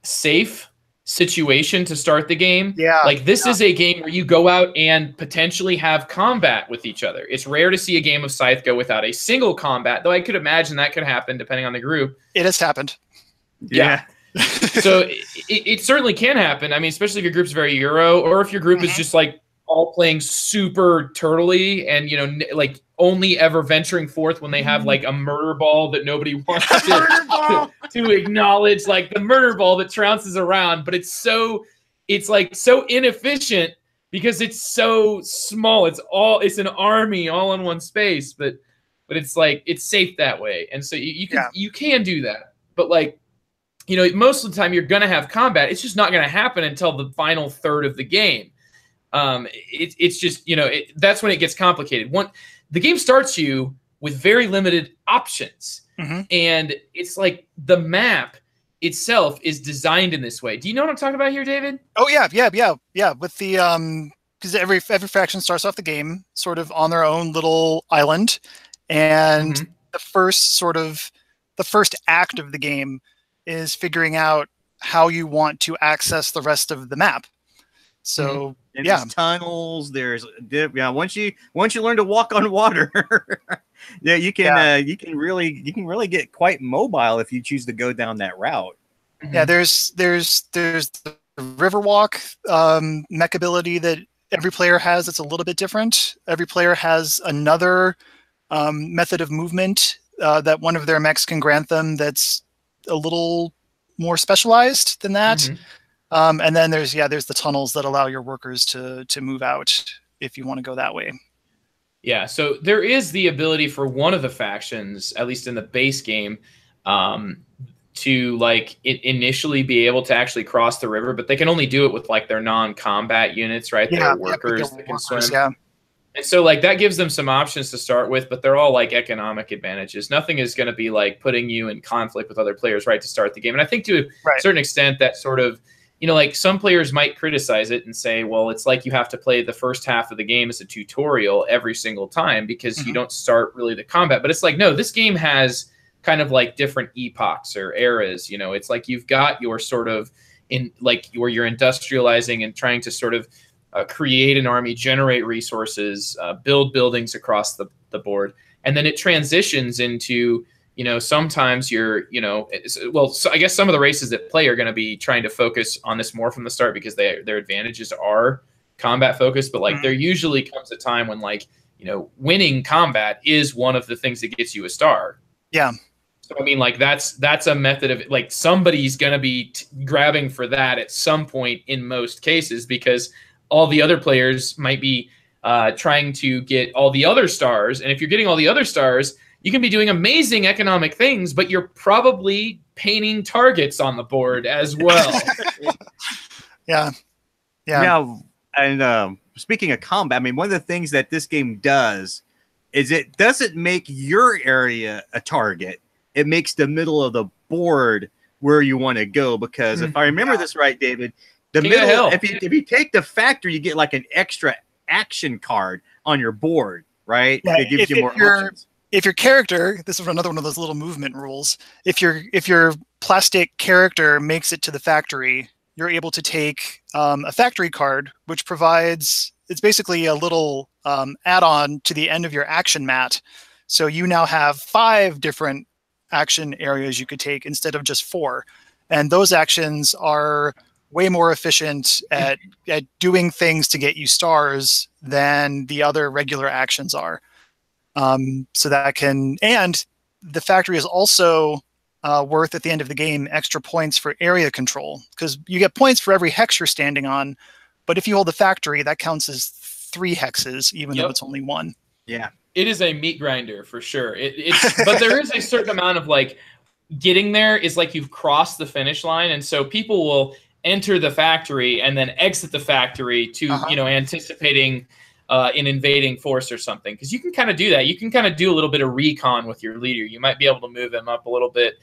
safe situation to start the game. Yeah. Like this is a game where you go out and potentially have combat with each other. It's rare to see a game of Scythe go without a single combat, though I could imagine that could happen depending on the group. It has happened. Yeah. So it certainly can happen. I mean, especially if your group's very Euro, or if your group is just like all playing super turtly and, you know, like only ever venturing forth when they have like a murder ball that nobody wants to acknowledge, like the murder ball that trounces around, but it's like so inefficient because it's so small. It's an army all in one space, but it's like it's safe that way. And so you can do that. But like, you know, most of the time you're going to have combat. It's just not going to happen until the final third of the game. It's just, you know, that's when it gets complicated. The game starts you with very limited options, and it's like the map itself is designed in this way. Do you know what I'm talking about here, David? Oh yeah. With the because every faction starts off the game sort of on their own little island, and the first act of the game is figuring out how you want to access the rest of the map. So there's tunnels. There's once you learn to walk on water, you can really get quite mobile if you choose to go down that route. Yeah, there's the Riverwalk mech ability that every player has. It's a little bit different. Every player has another method of movement that one of their mechs can grant them that's a little more specialized than that. And then there's the tunnels that allow your workers to move out if you want to go that way. Yeah, so there is the ability for one of the factions, at least in the base game, to like initially be able to actually cross the river, but they can only do it with like their non-combat units, right? Their workers that can swim. Yeah. And so like that gives them some options to start with, but they're all like economic advantages. Nothing is going to be like putting you in conflict with other players right to start the game. And I think to a certain extent that sort of, you know, like some players might criticize it and say, well, it's like you have to play the first half of the game as a tutorial every single time because you don't start really the combat. But it's like, no, this game has kind of like different epochs or eras. You know, it's like you've got your sort of in like where you're industrializing and trying to sort of create an army, generate resources, build buildings across the board. And then it transitions into, you know, sometimes you're, you know, so I guess some of the races that play are going to be trying to focus on this more from the start because their advantages are combat focused. But like there usually comes a time when like, you know, winning combat is one of the things that gets you a star. Yeah. So, I mean, like that's a method of like somebody's going to be grabbing for that at some point in most cases because all the other players might be trying to get all the other stars. And if you're getting all the other stars, you can be doing amazing economic things, but you're probably painting targets on the board as well. Yeah. And speaking of combat, I mean, one of the things that this game does is it doesn't make your area a target. It makes the middle of the board where you want to go. Because if I remember this right, David, the middle, if you take the factory, you get like an extra action card on your board, right? It gives you more options. If your character, this is another one of those little movement rules. If your plastic character makes it to the factory, you're able to take a factory card, which provides, it's basically a little add-on to the end of your action mat. So you now have 5 different action areas you could take instead of just 4. And those actions are way more efficient at doing things to get you stars than the other regular actions are. So that can, and the factory is also worth at the end of the game extra points for area control because you get points for every hex you're standing on. But if you hold the factory, that counts as 3 hexes, even though it's only 1. Yeah. It is a meat grinder for sure. But there is a certain amount of like getting there is like you've crossed the finish line. And so people will enter the factory and then exit the factory to, you know, anticipating an invading force or something. Because you can kind of do that. You can kind of do a little bit of recon with your leader. You might be able to move him up a little bit.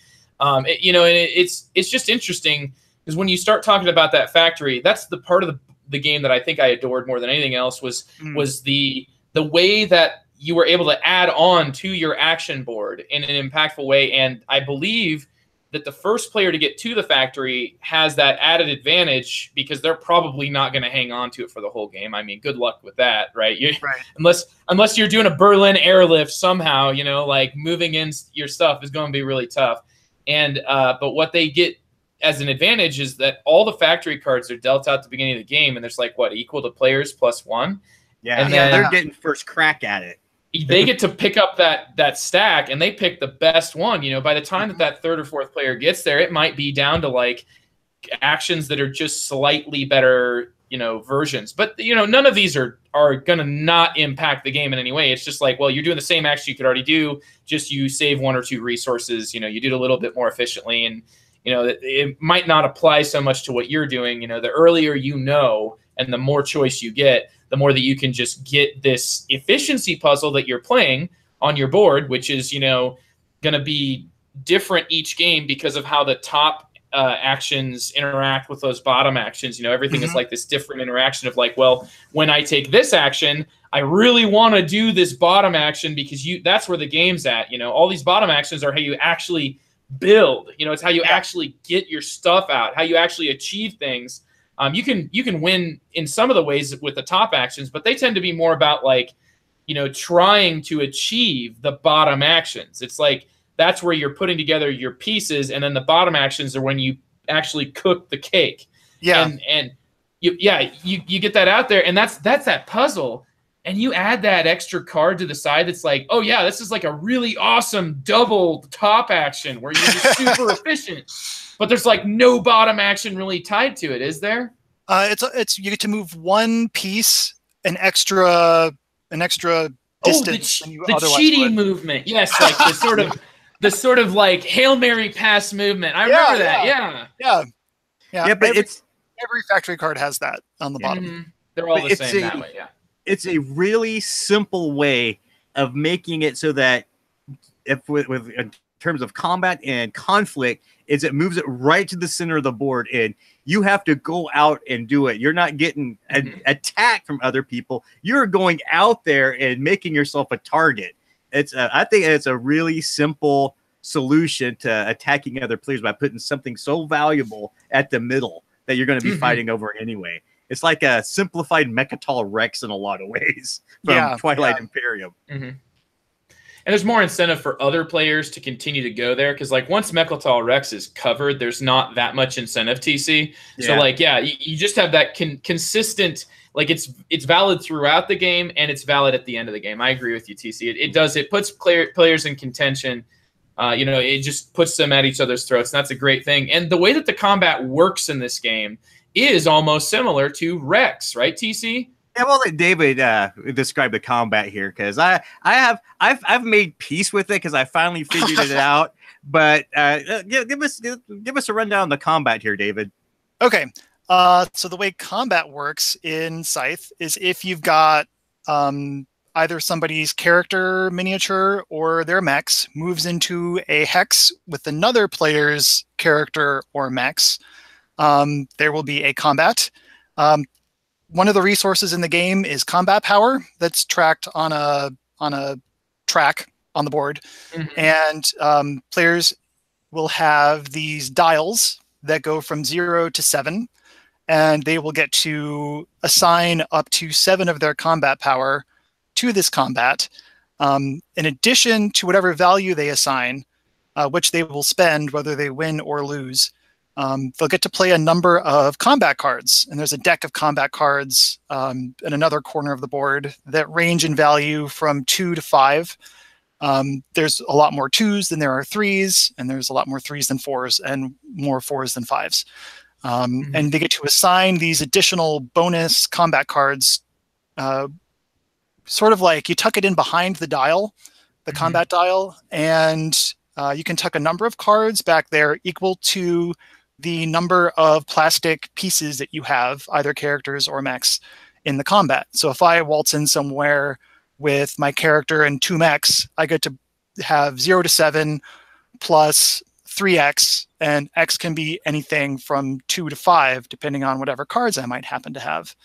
You know, and it's just interesting because when you start talking about that factory, that's the part of the game that I think I adored more than anything else was the way that you were able to add on to your action board in an impactful way. And I believe that the first player to get to the factory has that added advantage because they're probably not going to hang on to it for the whole game. I mean, good luck with that, right? Right. Unless you're doing a Berlin airlift somehow, like moving in your stuff is going to be really tough. And but what they get as an advantage is that all the factory cards are dealt out at the beginning of the game, and there's like equal to players +1. Yeah, and then they're getting first crack at it. They get to pick up that stack, and they pick the best one. By the time that third or fourth player gets there, it might be down to like actions that are just slightly better, versions. But none of these are going to not impact the game in any way. It's just like, well, you're doing the same action you could already do, just you save 1 or 2 resources. You did a little bit more efficiently, and it might not apply so much to what you're doing. The earlier and the more choice you get, the more that you can just get this efficiency puzzle that you're playing on your board, which is, going to be different each game because of how the top actions interact with those bottom actions. Everything is like this different interaction of like, well, when I take this action, I really want to do this bottom action because that's where the game's at. All these bottom actions are how you actually build. It's how you actually get your stuff out, how you actually achieve things. You can win in some of the ways with the top actions, but they tend to be more about like, trying to achieve the bottom actions. It's like that's where you're putting together your pieces, and then the bottom actions are when you actually cook the cake. Yeah, and you get that out there, and that's that puzzle, and you add that extra card to the side. That's like, oh yeah, this is like a really awesome double top action where you're just super efficient. But there's like no bottom action really tied to it, is there? It's you get to move 1 piece an extra distance than you the cheating movement. Yes, like the sort of like Hail Mary pass movement. I remember that. Yeah. But every factory card has that on the bottom. Mm-hmm. They're all the same that way. Yeah. It's a really simple way of making it so that if with in terms of combat and conflict, is it moves it right to the center of the board, and you have to go out and do it. You're not getting attacked from other people. You're going out there and making yourself a target. I think it's a really simple solution to attacking other players by putting something so valuable at the middle that you're going to be fighting over anyway. It's like a simplified Mechatol Rex in a lot of ways from Twilight Imperium. And there's more incentive for other players to continue to go there because, like, once Mechatol Rex is covered, there's not that much incentive, TC. Yeah. So, like, you just have that consistent, like, it's valid throughout the game and it's valid at the end of the game. I agree with you, TC. It puts players in contention. It just puts them at each other's throats. And that's a great thing. And the way that the combat works in this game is almost similar to Rex, right, TC? Yeah, well, let David describe the combat here because I've made peace with it because I finally figured it out. But give us a rundown on the combat here, David. Okay, so the way combat works in Scythe is if you've got either somebody's character miniature or their mechs moves into a hex with another player's character or mechs, there will be a combat. One of the resources in the game is combat power that's tracked on a track on the board. And players will have these dials that go from 0 to 7, and they will get to assign up to 7 of their combat power to this combat, in addition to whatever value they assign, which they will spend whether they win or lose. They'll get to play a number of combat cards, and there's a deck of combat cards in another corner of the board that range in value from 2 to 5. There's a lot more 2s than there are 3s, and there's a lot more 3s than 4s, and more 4s than 5s. And they get to assign these additional bonus combat cards, sort of like you tuck it in behind the dial, the combat dial, and you can tuck a number of cards back there equal to the number of plastic pieces that you have, either characters or mechs, in the combat. So if I waltz in somewhere with my character and 2 mechs, I get to have 0 to 7 plus 3x, and x can be anything from 2 to 5, depending on whatever cards I might happen to have.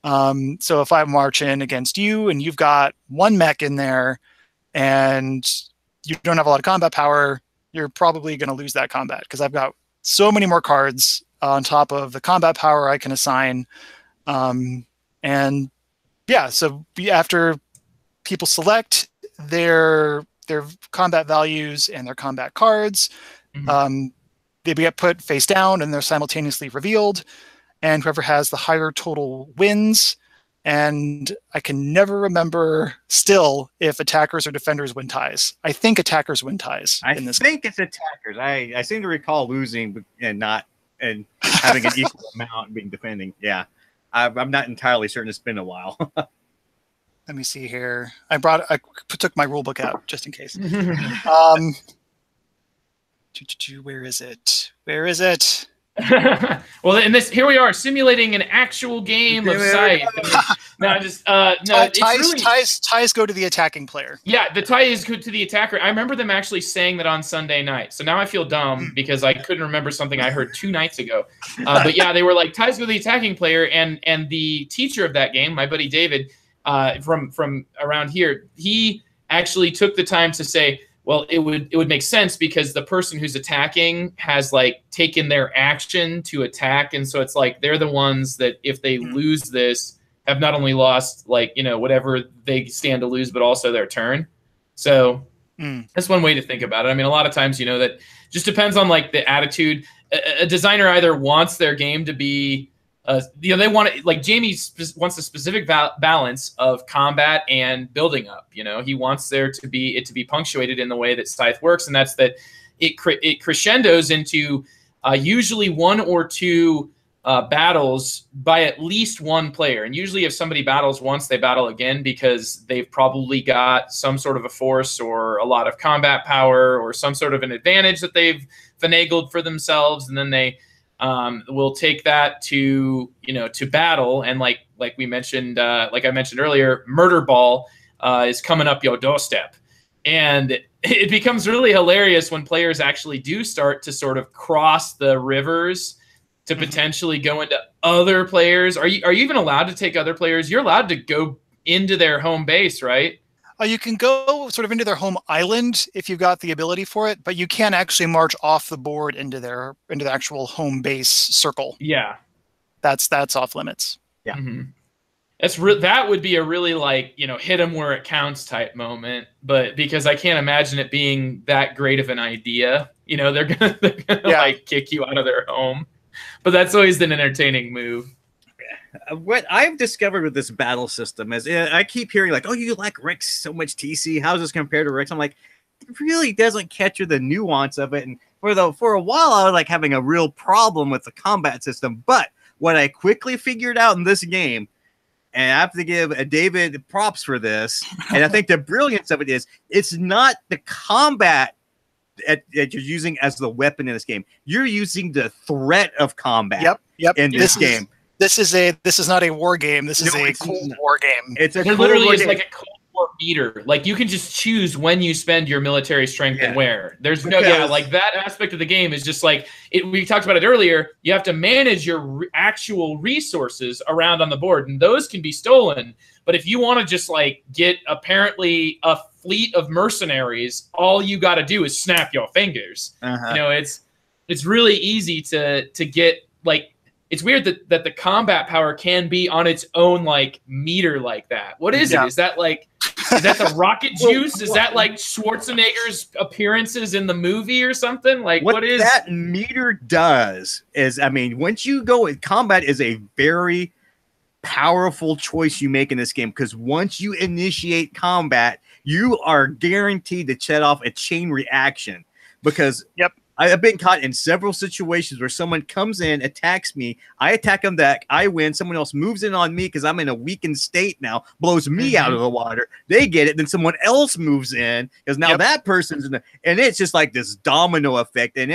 So if I march in against you and you've got one mech in there and you don't have a lot of combat power, you're probably going to lose that combat because I've got so many more cards on top of the combat power I can assign. And yeah, so after people select their combat values and their combat cards, they get put face down and they're simultaneously revealed. And whoever has the higher total wins. And I can never remember still if attackers or defenders win ties. I think attackers win ties. I think it's attackers. I seem to recall losing and having an equal amount being defending. Yeah, I'm not entirely certain. It's been a while. Let me see here. I took my rule book out just in case. Where is it? Where is it? Well, here we are simulating an actual game of Scythe. Ties go to the attacking player. Yeah, the tie is good to the attacker. I remember them actually saying that on Sunday night. So now I feel dumb because I couldn't remember something I heard 2 nights ago. But yeah, they were like ties go to the attacking player, and the teacher of that game, my buddy David, from around here, he actually took the time to say, well, it would make sense because the person who's attacking has like taken their action to attack, and so it's like they're the ones that if they lose this have not only lost like whatever they stand to lose, but also their turn. So that's one way to think about it. I mean, a lot of times that just depends on like the attitude. A designer either wants their game to be they want it, like Jamie wants a specific balance of combat and building up. He wants it to be punctuated in the way that Scythe works, and that's that it crescendos into usually 1 or 2 battles by at least one player. And usually if somebody battles once, they battle again because they've probably got some sort of a force or a lot of combat power or some sort of an advantage that they've finagled for themselves, and then they we'll take that to battle, and like we mentioned, like I mentioned earlier, Murder Ball is coming up your doorstep, and it becomes really hilarious when players actually do start to sort of cross the rivers to potentially go into other players. Are you even allowed to take other players? You're allowed to go into their home base, right? You can go sort of into their home island if you've got the ability for it, but you can't actually march off the board into the actual home base circle. Yeah, that's off limits. Yeah, that would be a really hit them where it counts type moment. But because I can't imagine it being that great of an idea, they're gonna like kick you out of their home. But that's always an entertaining move. What I've discovered with this battle system is I keep hearing like, oh, you like Rick's so much TC. How does this compare to Rick's? I'm like, it really doesn't capture the nuance of it. And for a while, I was like having a real problem with the combat system. But what I quickly figured out in this game, and I have to give David props for this, and I think the brilliance of it is it's not the combat that you're using as the weapon in this game. You're using the threat of combat in this game. This is not a war game. This is a Cold War game. There literally is like a Cold War meter. Like you can just choose when you spend your military strength and where. There's like that aspect of the game is just like we talked about it earlier. You have to manage your actual resources around on the board, and those can be stolen. But if you want to just like get apparently a fleet of mercenaries, all you got to do is snap your fingers. It's really easy to get like. It's weird that the combat power can be on its own like meter like that. What is it? Is that the rocket juice? Is that like Schwarzenegger's appearances in the movie or something? Like what is that meter does is, I mean, once you go in combat is a very powerful choice you make in this game, because once you initiate combat, you are guaranteed to set off a chain reaction because I've been caught in several situations where someone comes in, attacks me, I attack them back, I win, someone else moves in on me because I'm in a weakened state now, blows me out of the water, they get it, then someone else moves in because now that person's in the, and it's just like this domino effect, and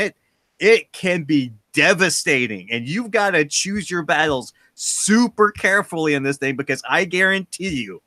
it can be devastating, and you've got to choose your battles super carefully in this thing, because I guarantee you,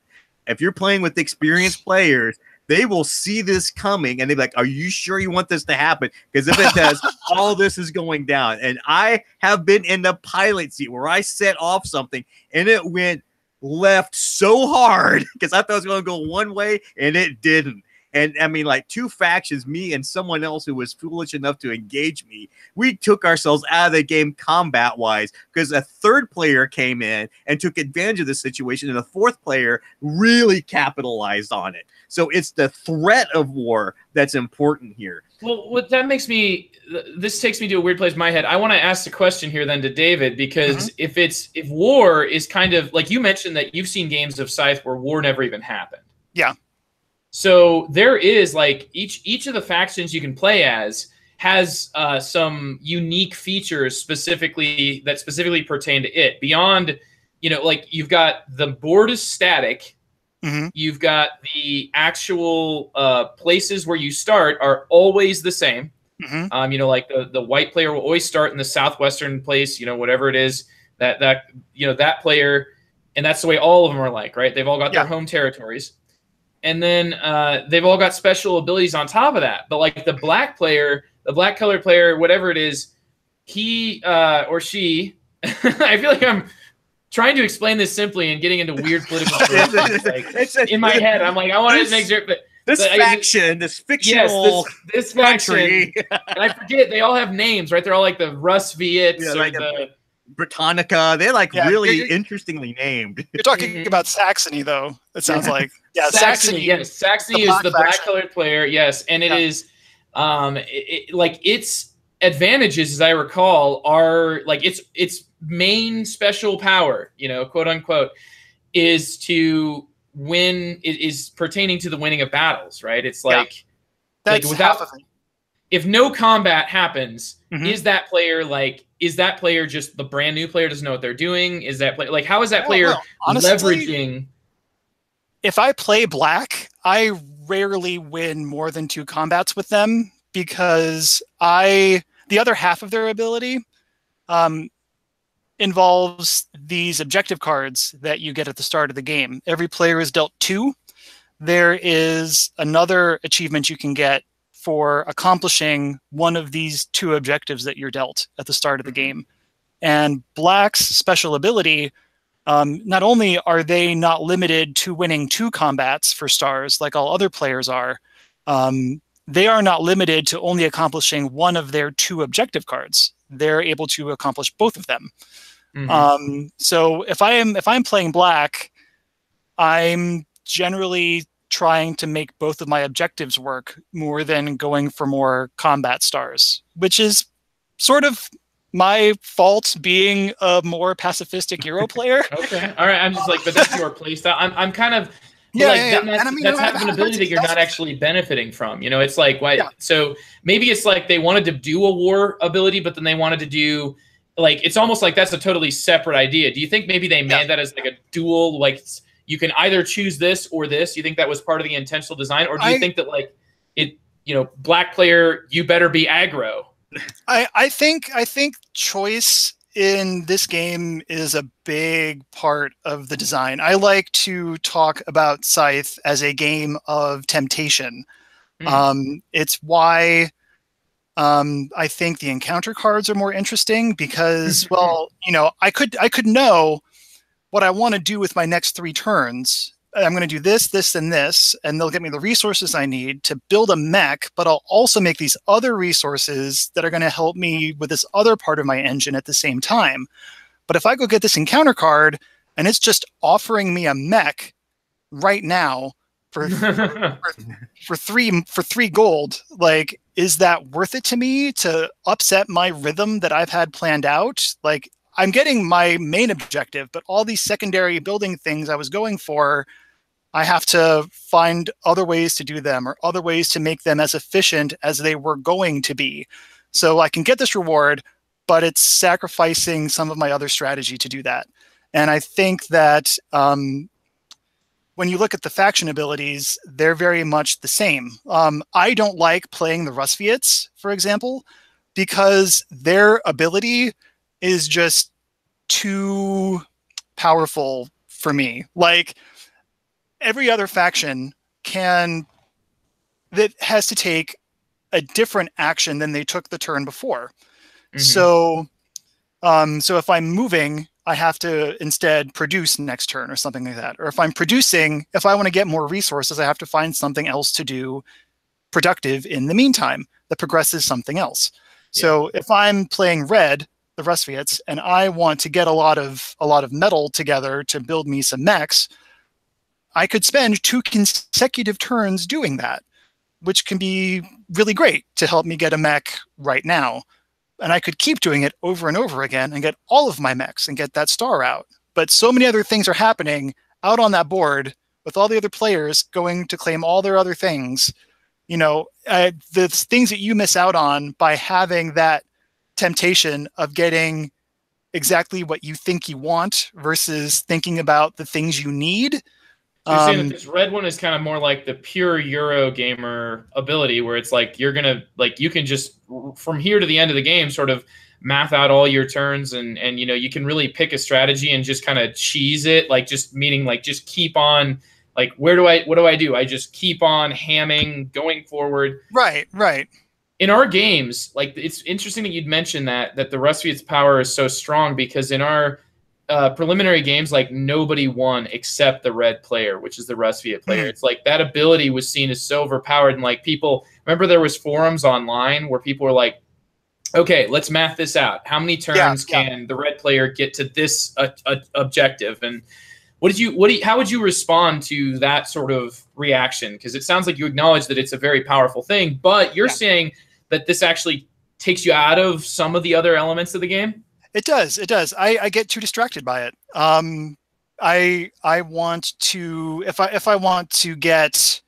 if you're playing with experienced players, they will see this coming and they'll be like, are you sure you want this to happen? Because if it does, all this is going down. And I have been in the pilot seat where I set off something and it went left so hard because I thought it was going to go one way and it didn't. And I mean, like 2 factions, me and someone else who was foolish enough to engage me, we took ourselves out of the game combat wise because a 3rd player came in and took advantage of the situation, and a 4th player really capitalized on it. So it's the threat of war that's important here. Well, what that makes me, this takes me to a weird place in my head. I want to ask the question here then to David, because if war is kind of like you mentioned that you've seen games of Scythe where war never even happened. Yeah. So there is like each of the factions you can play as has some unique features specifically pertain to it. Beyond, like you've got the board is static. You've got the actual places where you start are always the same. Like the white player will always start in the southwestern place, whatever it is that player, and that's the way all of them are like, right? They've all got their home territories. And then they've all got special abilities on top of that. But like the black player, the black colored player, whatever it is, he or she, I feel like I'm trying to explain this simply and getting into weird political terms. Like, in my head, I'm like, I want to make sure. But this fictional this country. Faction, and I forget, they all have names, right? They're all like the Russ Viets or like the Britannica. They're like really interestingly named. You're talking about Saxony, though. It sounds like Saxony. Yes, Saxony is the black-colored player. Yes, and it is like its advantages, as I recall, are like its main special power, quote unquote, is to win. It is pertaining to the winning of battles, right? It's like that's without half of it. If no combat happens, is that player just the brand new player doesn't know what they're doing? Is that player like how is that player honestly, leveraging? If I play black, I rarely win more than 2 combats with them because the other half of their ability involves these objective cards that you get at the start of the game. Every player is dealt 2. There is another achievement you can get for accomplishing one of these 2 objectives that you're dealt at the start of the game. And black's special ability, not only are they not limited to winning 2 combats for stars like all other players are, they are not limited to only accomplishing one of their 2 objective cards. They're able to accomplish both of them. So if I'm playing black, I'm generally trying to make both of my objectives work more than going for more combat stars, which is sort of my fault being a more pacifistic Euro player. Okay. All right. I'm just like, but that's your playstyle. I'm kind of that's having an ability that you're not actually benefiting from. It's like why so maybe it's like they wanted to do a war ability, but then they wanted to do like it's almost like that's a totally separate idea. Do you think maybe they made that as like a dual, like you can either choose this or this? You think that was part of the intentional design, or do you think that like it, black player, you better be aggro? I think choice in this game is a big part of the design. I like to talk about Scythe as a game of temptation. It's why I think the encounter cards are more interesting because, well, I could know what I want to do with my next 3 turns. I'm going to do this, this, and this, and they'll get me the resources I need to build a mech, but I'll also make these other resources that are going to help me with this other part of my engine at the same time. But if I go get this encounter card and it's just offering me a mech right now for 3 gold, like, is that worth it to me to upset my rhythm that I've had planned out? Like, I'm getting my main objective, but all these secondary building things I was going for, I have to find other ways to do them or other ways to make them as efficient as they were going to be. So I can get this reward, but it's sacrificing some of my other strategy to do that. And I think that when you look at the faction abilities, they're very much the same. I don't like playing the Rusviets, for example, because their ability is just too powerful for me. Like, every other faction that has to take a different action than they took the turn before. So if I'm moving, I have to instead produce next turn or something like that. Or if I'm producing, if I want to get more resources, I have to find something else to do productive in the meantime that progresses something else. So if I'm playing red, the Rusviets, and I want to get a lot of metal together to build me some mechs, I could spend 2 consecutive turns doing that, which can be really great to help me get a mech right now. And I could keep doing it over and over again and get all of my mechs and get that star out. But so many other things are happening out on that board with all the other players going to claim all their other things. You know, the things that you miss out on by having that temptation of getting exactly what you think you want versus thinking about the things you need. So you're saying that this red one is kind of more like the pure Euro gamer ability, where it's like you're gonna you can just from here to the end of the game sort of math out all your turns, and you know, you can really pick a strategy and just kind of cheese it, like just meaning like just keep on, like what do I do? I just keep on hamming going forward. Right. In our games, like it's interesting that you'd mentioned that the Rusviet's power is so strong, because in our preliminary games, like nobody won except the red player, which is the Rusviet player. It's like that ability was seen as so overpowered, and like people remember there was forums online where people were like, okay, let's math this out. How many turns can the red player get to this objective? And how would you respond to that sort of reaction? Because it sounds like you acknowledge that it's a very powerful thing, but you're saying that this actually takes you out of some of the other elements of the game. It does. I get too distracted by it. I want to, if I want to get,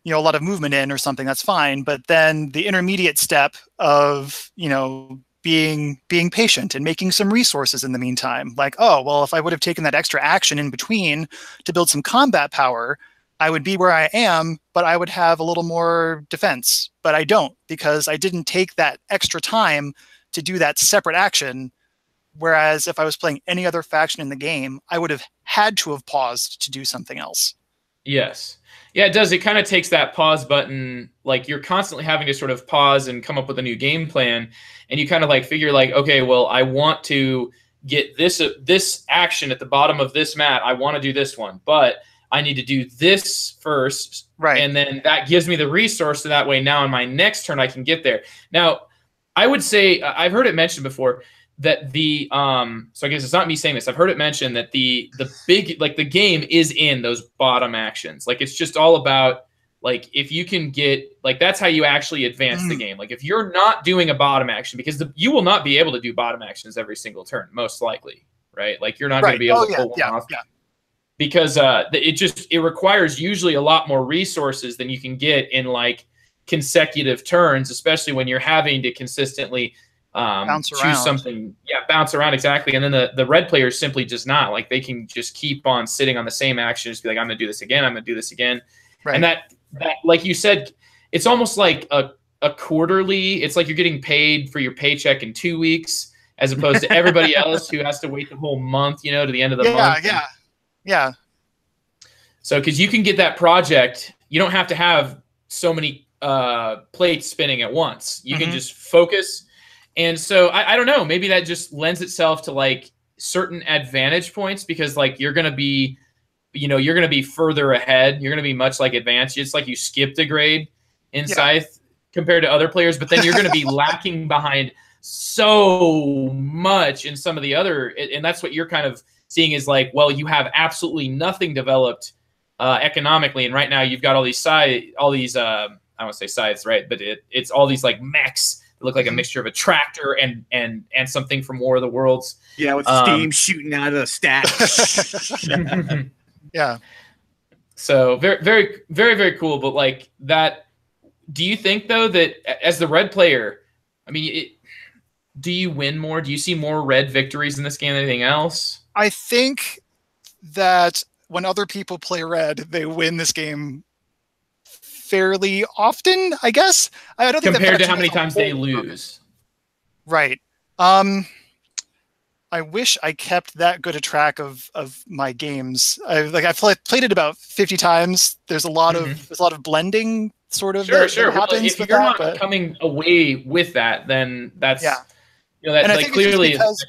you know, a lot of movement in or something, that's fine. But then the intermediate step of, you know, being patient and making some resources in the meantime, like, oh, well, if I would have taken that extra action in between to build some combat power, I would be where I am, but I would have a little more defense. But I don't, because I didn't take that extra time to do that separate action. Whereas if I was playing any other faction in the game, I would have had to have paused to do something else. Yes. Yeah, it does. It kind of takes that pause button. Like you're constantly having to sort of pause and come up with a new game plan. And you kind of like figure like, okay, well, I want to get this action at the bottom of this mat. I want to do this one, but I need to do this first. Right. And then that gives me the resource. So that way now in my next turn, I can get there. Now, I would say I've heard it mentioned before that the so I guess it's not me saying this. I've heard it mentioned that the big, like the game is in those bottom actions. Like it's just all about like if you can get like that's how you actually advance the game. Like if you're not doing a bottom action, because you will not be able to do bottom actions every single turn, most likely, right? Like you're not going to be able to pull one off. Yeah. Because it requires usually a lot more resources than you can get in like consecutive turns, especially when you're having to consistently choose something. Yeah, bounce around, exactly. And then the red player simply just not. Like they can just keep on sitting on the same action, just be like, I'm gonna do this again, I'm gonna do this again. Right. And that like you said, it's almost like a quarterly, it's like you're getting paid for your paycheck in 2 weeks, as opposed to everybody else who has to wait the whole month, you know, to the end of the month. Yeah. So because you can get that project, you don't have to have so many plates spinning at once. You can just focus. And so I don't know, maybe that just lends itself to like certain advantage points, because like you're going to be, you know, you're going to be further ahead. You're going to be much like advanced. It's like you skipped a grade in Scythe compared to other players, but then you're going to be lacking behind so much in some of the other, and that's what you're kind of seeing is like, well, you have absolutely nothing developed economically. And right now you've got all these I won't say scythes, right? But it's all these like mechs that look like a mixture of a tractor and something from War of the Worlds. Yeah, with steam shooting out of the stack. Yeah. So very, very, very, very cool. But like that, do you think though that as the red player, I mean, do you win more? Do you see more red victories in this game than anything else? I think that when other people play red, they win this game fairly often, I guess. I don't think compared to how many times they lose. Right. I wish I kept that good a track of my games. I've played it about 50 times. There's a lot of blending sort of sure. That happens. Well, if you're not coming away with that, then that's you know, that and like clearly because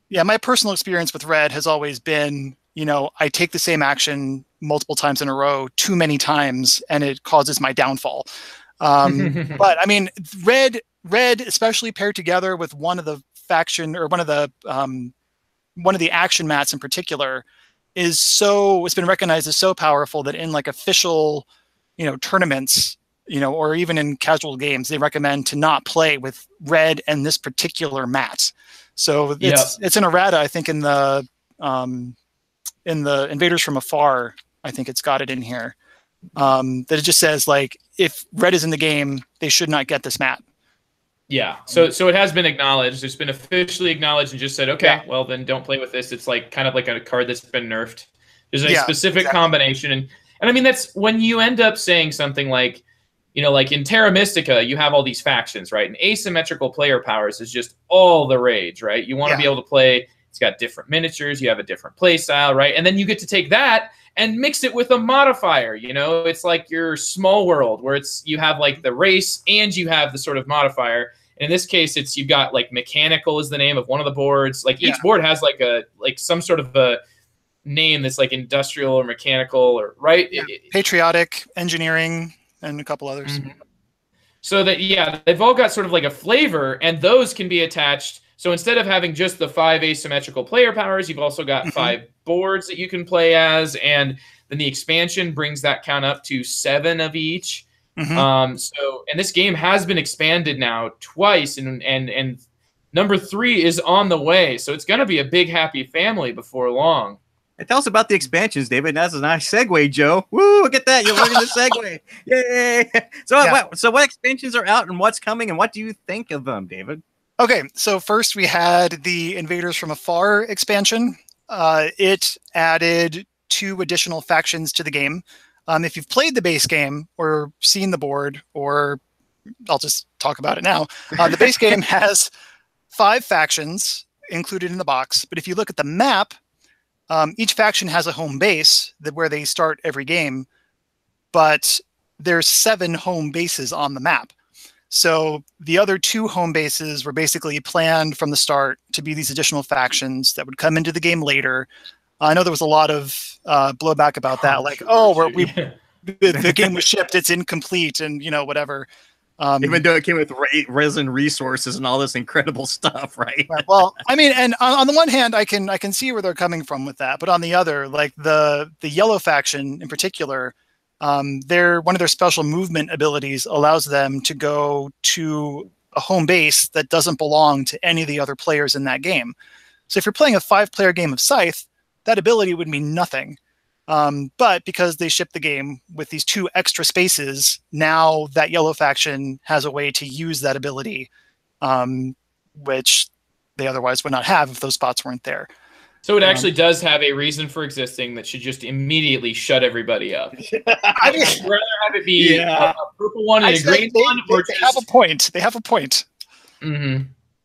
Yeah, my personal experience with red has always been, I take the same action multiple times in a row, too many times, and it causes my downfall. But I mean, red, especially paired together with one of the faction or one of the action mats in particular, it's been recognized as so powerful that in like official, tournaments, or even in casual games, they recommend to not play with red and this particular mat. So it's an errata, I think, in the Invaders from Afar. I think it's got it in here, that it just says like if red is in the game, they should not get this mat. Yeah. So it has been acknowledged. It's been officially acknowledged and just said, okay, well then don't play with this. It's like kind of like a card that's been nerfed. There's a specific combination, and I mean that's when you end up saying something like, like in Terra Mystica, you have all these factions, right? And asymmetrical player powers is just all the rage, right? You want to be able to play. It's got different miniatures. You have a different play style, right? And then you get to take that and mix it with a modifier. It's like your small world where you have like the race and you have the sort of modifier. And in this case, you've got like mechanical is the name of one of the boards. Like each board has like some sort of a name that's like industrial or mechanical or right. Yeah. Patriotic, engineering, and a couple others. Mm-hmm. So that they've all got sort of like a flavor, and those can be attached. So instead of having just the 5 asymmetrical player powers, you've also got 5 boards that you can play as, and then the expansion brings that count up to 7 of each. And this game has been expanded now twice, and number 3 is on the way. So it's going to be a big happy family before long. And tell us about the expansions, David. That's a nice segue, Joe. Woo! Look at that. You're learning the segue. Yay! So what expansions are out and what's coming, and what do you think of them, David? Okay, so first we had the Invaders from Afar expansion. It added 2 additional factions to the game. If you've played the base game or seen the board, or I'll just talk about it now, the base game has 5 factions included in the box. But if you look at the map, each faction has a home base where they start every game, but there's 7 home bases on the map. So the other 2 home bases were basically planned from the start to be these additional factions that would come into the game later. I know there was a lot of blowback about that, like, the game was shipped, it's incomplete, and whatever. Even though it came with resin resources and all this incredible stuff, right? Well, I mean, and on the one hand, I can see where they're coming from with that, but on the other, like the yellow faction in particular, one of their special movement abilities allows them to go to a home base that doesn't belong to any of the other players in that game. So if you're playing a 5-player game of Scythe, that ability would mean nothing. But because they shipped the game with these 2 extra spaces, now that yellow faction has a way to use that ability, which they otherwise would not have if those spots weren't there. So it actually does have a reason for existing that should just immediately shut everybody up. I mean, I'd rather have it be a purple one and a green one, or they have a point. They have a point.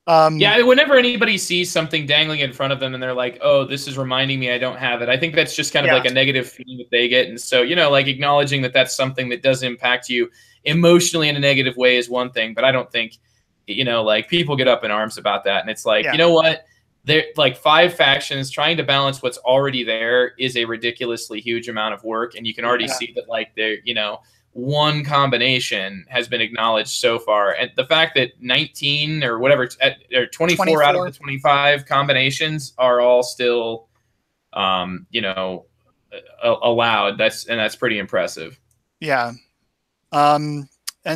Whenever anybody sees something dangling in front of them and they're like, "Oh, this is reminding me I don't have it," I think that's just kind of like a negative feeling that they get. And so, like acknowledging that that's something that does impact you emotionally in a negative way is one thing. But I don't think, like people get up in arms about that. And it's like, you know what? They're like 5 factions trying to balance what's already there is a ridiculously huge amount of work. And you can already see that like they're, one combination has been acknowledged so far. And the fact that 19 or whatever, or 24 out of the 25 combinations are all still, allowed. That's pretty impressive. Yeah. And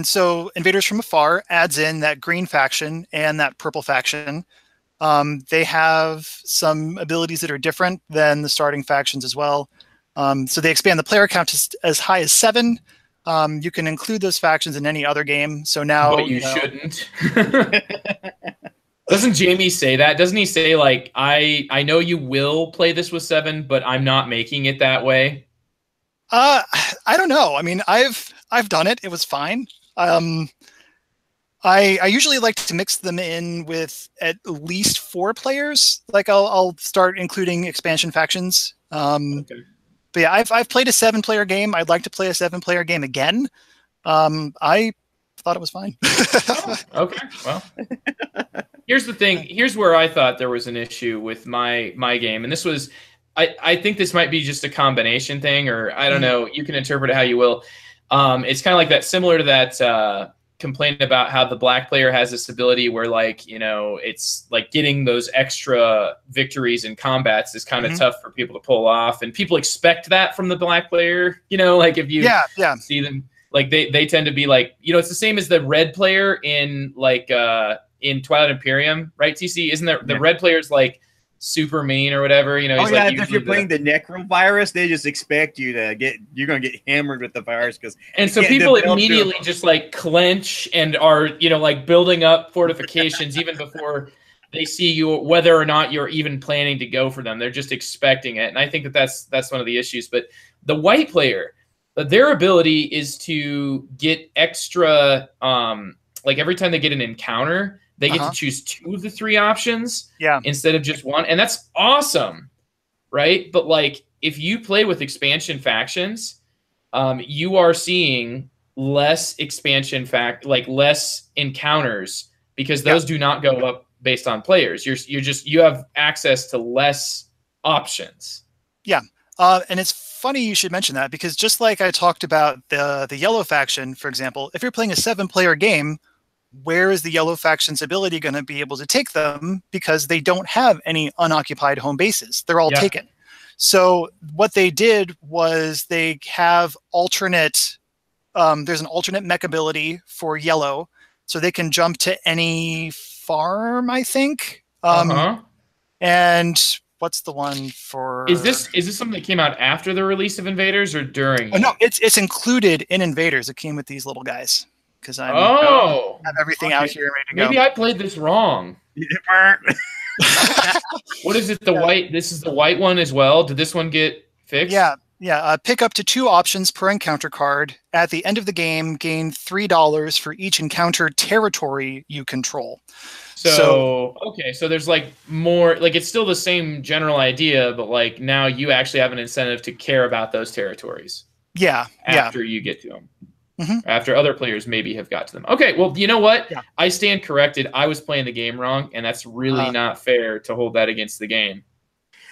so Invaders from Afar adds in that green faction and that purple faction. They have some abilities that are different than the starting factions as well. So they expand the player count as high as 7. You can include those factions in any other game. So now, but you shouldn't. Doesn't Jamie say that? Doesn't he say like, I know you will play this with 7, but I'm not making it that way? I don't know. I mean, I've done it. It was fine. I usually like to mix them in with at least 4 players. Like I'll start including expansion factions. But yeah, I've played a 7-player game. I'd like to play a 7-player game again. I thought it was fine. Oh, okay, well, here's the thing. Here's where I thought there was an issue with my game, and this was, I think this might be just a combination thing, or I don't know. You can interpret it how you will. It's kind of like that, similar to that complaint about how the black player has this ability where, like, you know, it's like getting those extra victories in combats is kind of tough for people to pull off, and people expect that from the black player. You know, like if you see them, like they tend to be like, you know, it's the same as the red player in like in Twilight Imperium, right? TC, isn't there the red player's like super mean or whatever, you know? He's like, if you're playing the necro virus, they just expect you to you're gonna get hammered with the virus, because and so people immediately just like clench and are, you know, like building up fortifications even before they see you, whether or not you're even planning to go for them. They're just expecting it, and I think that that's one of the issues. But the white player, their ability is to get extra, like every time they get an encounter, they get to choose 2 of the 3 options instead of just 1. And that's awesome, right? But like if you play with expansion factions, you are seeing less less encounters, because those do not go up based on players. You have access to less options. Yeah. And it's funny you should mention that, because just like I talked about the yellow faction, for example, if you're playing a 7-player game, where is the yellow faction's ability going to be able to take them? Because they don't have any unoccupied home bases. They're all taken. So what they did was they have alternate, there's an alternate mech ability for yellow. So they can jump to any farm, I think. And what's the one for? Is this something that came out after the release of Invaders or during? Oh, no, it's included in Invaders. It came with these little guys. Because I have everything out here ready to go. Maybe I played this wrong. What is it? The white? This is the white one as well. Did this one get fixed? Yeah. Pick up to 2 options per encounter card. At the end of the game, gain $3 for each encounter territory you control. So okay, so there's like more, like it's still the same general idea, but like now you actually have an incentive to care about those territories. After you get to them. After other players maybe have got to them. Okay, well, you know what? I stand corrected. I was playing the game wrong, and that's really not fair to hold that against the game.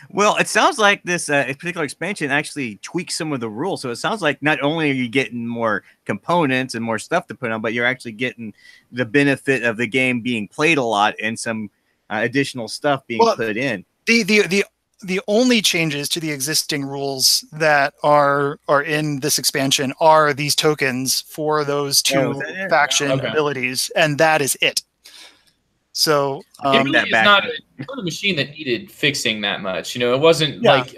Well, it sounds like this particular expansion actually tweaks some of the rules. So it sounds like not only are you getting more components and more stuff to put on, but you're actually getting the benefit of the game being played a lot and some additional stuff being put in. The only changes to the existing rules that are in this expansion are these tokens for those 2 faction abilities, and that is it. So it really is not a machine that needed fixing that much. You know, it wasn't like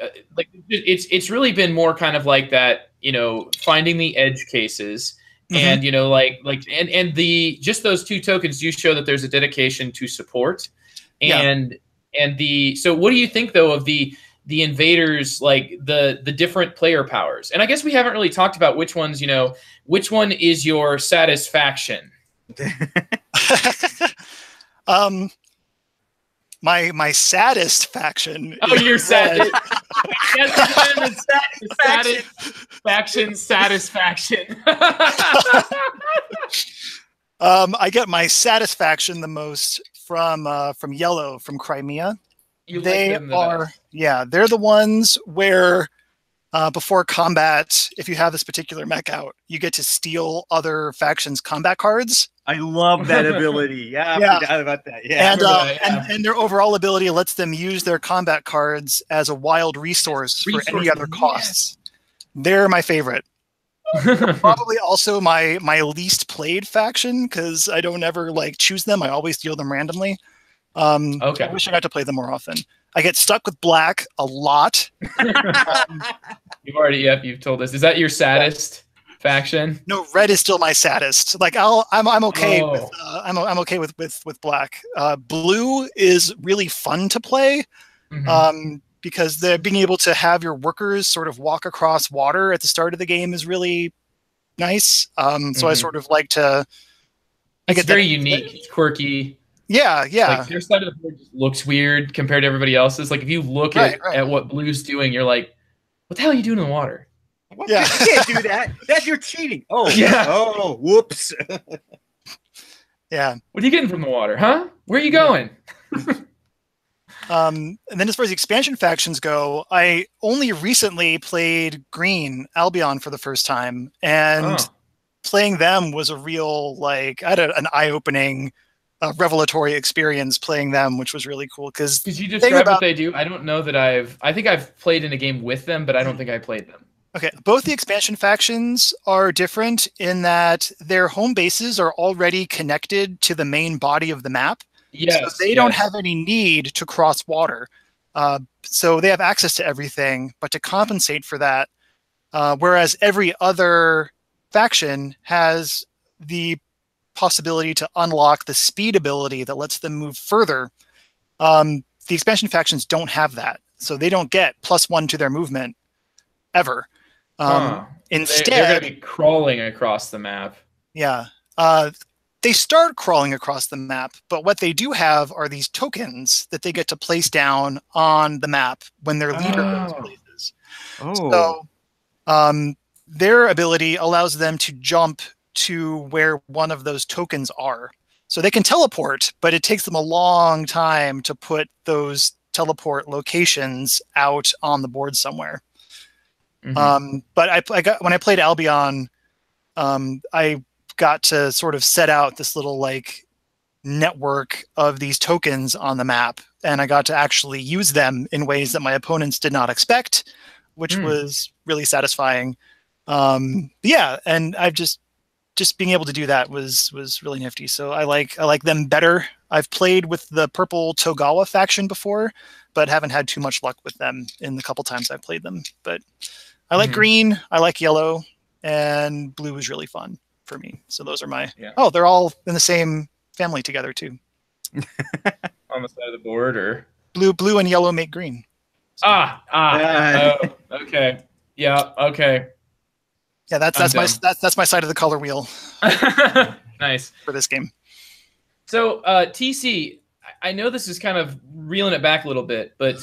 it's really been more kind of like that. You know, finding the edge cases, and you know, and the just those 2 tokens do show that there's a dedication to support, so what do you think though of the invaders, like the different player powers? And I guess we haven't really talked about which ones, you know, which one is your satisfaction? My saddest faction. Oh, your saddest. Satisfaction. I get my satisfaction the most from Yellow, from Crimea. They're the ones where before combat, if you have this particular mech out, you get to steal other factions' combat cards. I love that ability. I forgot about that. And their overall ability lets them use their combat cards as a wild resource for any other costs. They're my favorite. Probably also my least played faction, because I don't ever like choose them. I always deal them randomly. I wish I got to play them more often. I get stuck with black a lot. You've told us. Is that your saddest faction? No, red is still my saddest. Like I'm okay with I'm okay with black. Blue is really fun to play. Because the being able to have your workers sort of walk across water at the start of the game is really nice. So I sort of like to. It's very unique. It's quirky. Yeah. Like their side of the board just looks weird compared to everybody else's. Like if you look at what Blue's doing, you're like, what the hell are you doing in the water? What? Yeah. You can't do that. That's you're cheating. Oh, Yeah. Oh, whoops. Yeah. What are you getting from the water, huh? Where are you going? And then as far as the expansion factions go, I only recently played Green Albion for the first time, and playing them was a real, like, I had an eye-opening, revelatory experience playing them, which was really cool. Because Could you describe what they do? I don't know that I think I've played in a game with them, but I don't think I played them. Okay, both the expansion factions are different in that their home bases are already connected to the main body of the map. Yes, so they don't have any need to cross water. So they have access to everything, but to compensate for that, whereas every other faction has the possibility to unlock the speed ability that lets them move further, the expansion factions don't have that. So they don't get +1 to their movement ever. Instead, they're going to be crawling across the map. Yeah. They start crawling across the map, but what they do have are these tokens that they get to place down on the map when their leader goes places. So their ability allows them to jump to where one of those tokens are. So they can teleport, but it takes them a long time to put those teleport locations out on the board somewhere. But when I played Albion, I got to sort of set out this little like network of these tokens on the map, and I got to actually use them in ways that my opponents did not expect, which was really satisfying. Yeah, and I've just being able to do that was really nifty. So I like them better. I've played with the purple Togawa faction before, but haven't had too much luck with them in the couple times I've played them. But I like green, I like yellow, and blue is really fun for me. So those are my they're all in the same family together too. On the side of the board, or blue and yellow make green. So. Okay. Yeah, okay. Yeah, that's my side of the color wheel. Nice. For this game. So TC, I know this is kind of reeling it back a little bit, but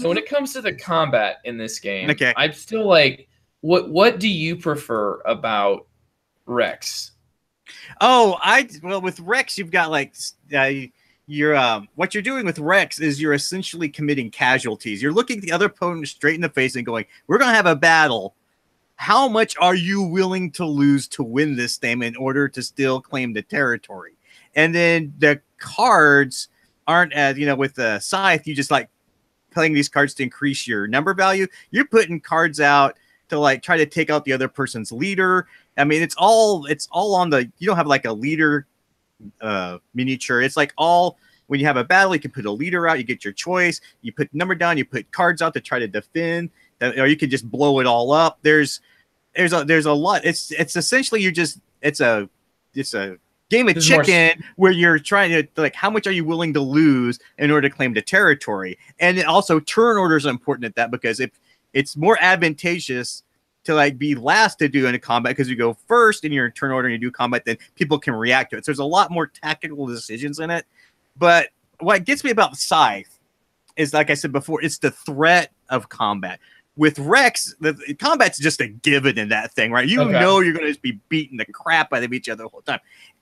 when it comes to the combat in this game, I'm still like, what do you prefer about Rex? Well, with Rex, you've got like what you're doing with Rex is you're essentially committing casualties. You're looking the other opponent straight in the face and going, "We're gonna have a battle. How much are you willing to lose to win this thing in order to still claim the territory?" And then the cards aren't as with the Scythe. You just like playing these cards to increase your number value. You're putting cards out to like try to take out the other person's leader. I mean, it's all on the. You don't have like a leader miniature. It's like all when you have a battle, you can put a leader out. You get your choice. You put number down. You put cards out to try to defend, or you can just blow it all up. There's a lot. It's essentially it's a game of chicken where you're trying to like how much are you willing to lose in order to claim the territory, and then also turn orders are important at that because if it's more advantageous to like be last to do in a combat because you go first in your turn order and you do combat, then people can react to it. So there's a lot more tactical decisions in it. But what gets me about Scythe is, like I said before, it's the threat of combat. With Rex, the combat's just a given in that thing, right? You know you're going to just be beating the crap out of each other the whole time.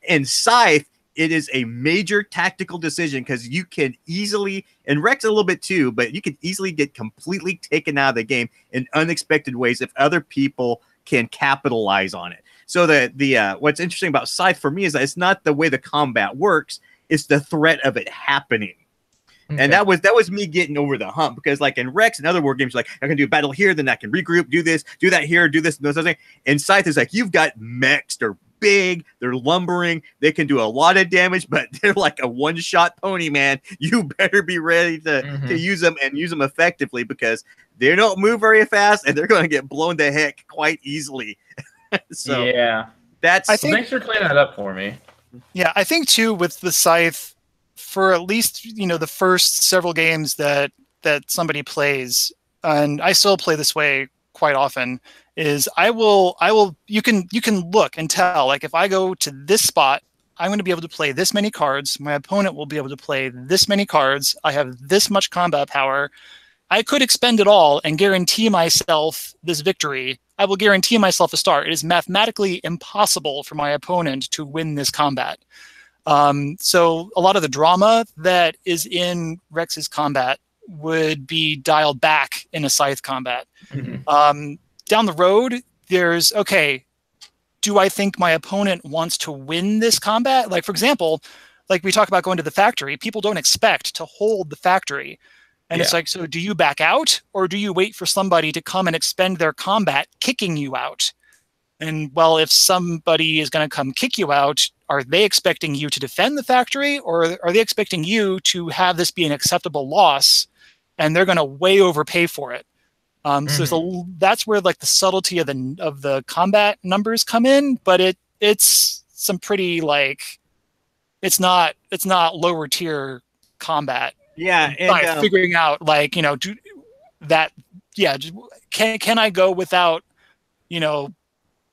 In Scythe, it is a major tactical decision because you can easily, and Rex a little bit too, but you can easily get completely taken out of the game in unexpected ways if other people can capitalize on it. So the what's interesting about Scythe for me is that it's not the way the combat works, it's the threat of it happening. Okay. And that was me getting over the hump because like in Rex and other war games, like I can do a battle here, then I can regroup, do this, do that here, do this, and those other things. And Scythe is like, you've got mechs, they're big, they're lumbering, they can do a lot of damage, but they're like a one-shot pony, man. You better be ready to use them and use them effectively because they don't move very fast and they're going to get blown to heck quite easily. So yeah, thanks for clearing that up for me. Yeah, I think too with the Scythe, for at least the first several games that somebody plays, and I still play this way quite often, is I will you can look and tell, like if I go to this spot, I'm going to be able to play this many cards, my opponent will be able to play this many cards, I have this much combat power, I could expend it all and guarantee myself this victory. I will guarantee myself a star. It is mathematically impossible for my opponent to win this combat. So a lot of the drama that is in Rex's combat would be dialed back in a Scythe combat. Down the road, there's, okay, do I think my opponent wants to win this combat? Like, for example, like we talk about going to the factory, people don't expect to hold the factory. And it's like, so do you back out, or do you wait for somebody to come and expend their combat kicking you out? And well, if somebody is going to come kick you out, are they expecting you to defend the factory, or are they expecting you to have this be an acceptable loss, and they're going to way overpay for it? So that's where like the subtlety of the combat numbers come in, but it's some pretty like it's not lower tier combat. Yeah, and figuring out like can I go without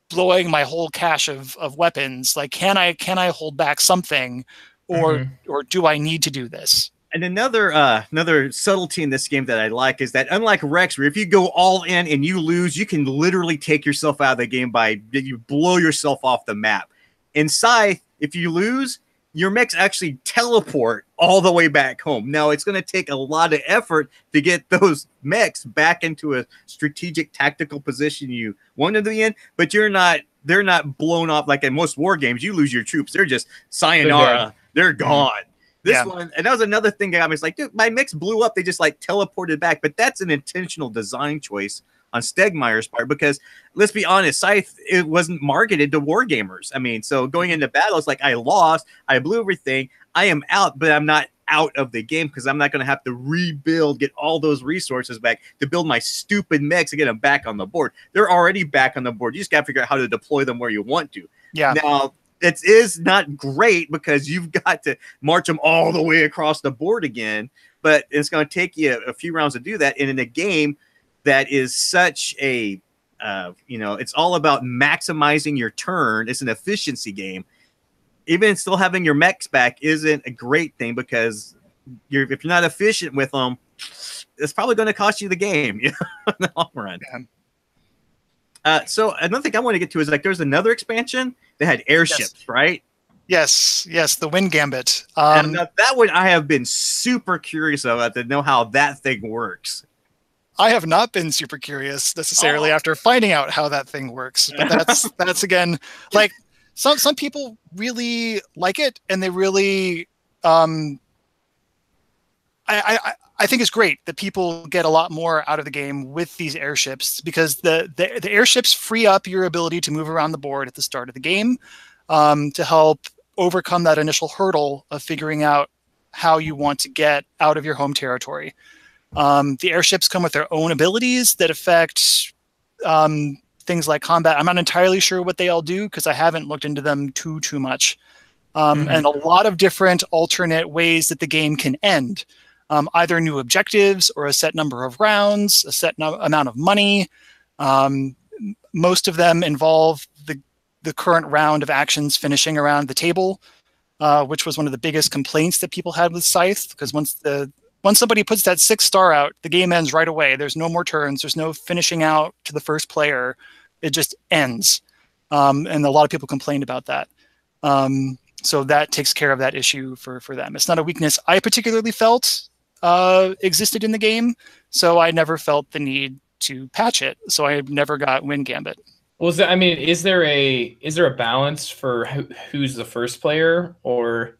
blowing my whole cache of weapons? Like can I hold back something, or do I need to do this? And another subtlety in this game that I like is that unlike Rex, where if you go all in and you lose, you can literally take yourself out of the game by you blow yourself off the map. In Scythe, if you lose, your mechs actually teleport all the way back home. Now, it's going to take a lot of effort to get those mechs back into a strategic tactical position you want them to be in, but they're not blown off like in most war games. You lose your troops, they're just sayonara. They're gone. This one, and that was another thing that got me. It's like, dude, my mechs blew up. They just like teleported back. But that's an intentional design choice on Stegmeier's part, because let's be honest, Scythe, it wasn't marketed to war gamers. I mean, so going into battle, it's like I lost, I blew everything, I am out, but I'm not out of the game because I'm not going to have to rebuild, get all those resources back to build my stupid mechs to get them back on the board. They're already back on the board. You just got to figure out how to deploy them where you want to. Yeah. Now, it is not great because you've got to march them all the way across the board again, but it's going to take you a few rounds to do that. And in a game that is such a, it's all about maximizing your turn. It's an efficiency game. Even still having your mechs back isn't a great thing because if you're not efficient with them, it's probably going to cost you the game in the long run. So another thing I want to get to is like there's another expansion that had airships, right? Yes, the Wind Gambit. And that one I have been super curious about to know how that thing works. I have not been super curious necessarily after finding out how that thing works, but that's again like some people really like it, and they really I think it's great that people get a lot more out of the game with these airships, because the airships free up your ability to move around the board at the start of the game to help overcome that initial hurdle of figuring out how you want to get out of your home territory. The airships come with their own abilities that affect things like combat. I'm not entirely sure what they all do because I haven't looked into them too much. And a lot of different alternate ways that the game can end. Either new objectives or a set number of rounds, a set amount of money. Most of them involve the current round of actions finishing around the table, which was one of the biggest complaints that people had with Scythe, because once somebody puts that 6 star out, the game ends right away. There's no more turns. There's no finishing out to the first player. It just ends. And a lot of people complained about that. So that takes care of that issue for them. It's not a weakness I particularly felt existed in the game, so I never felt the need to patch it. So I never got Wind Gambit. Well, is there a balance for who's the first player, or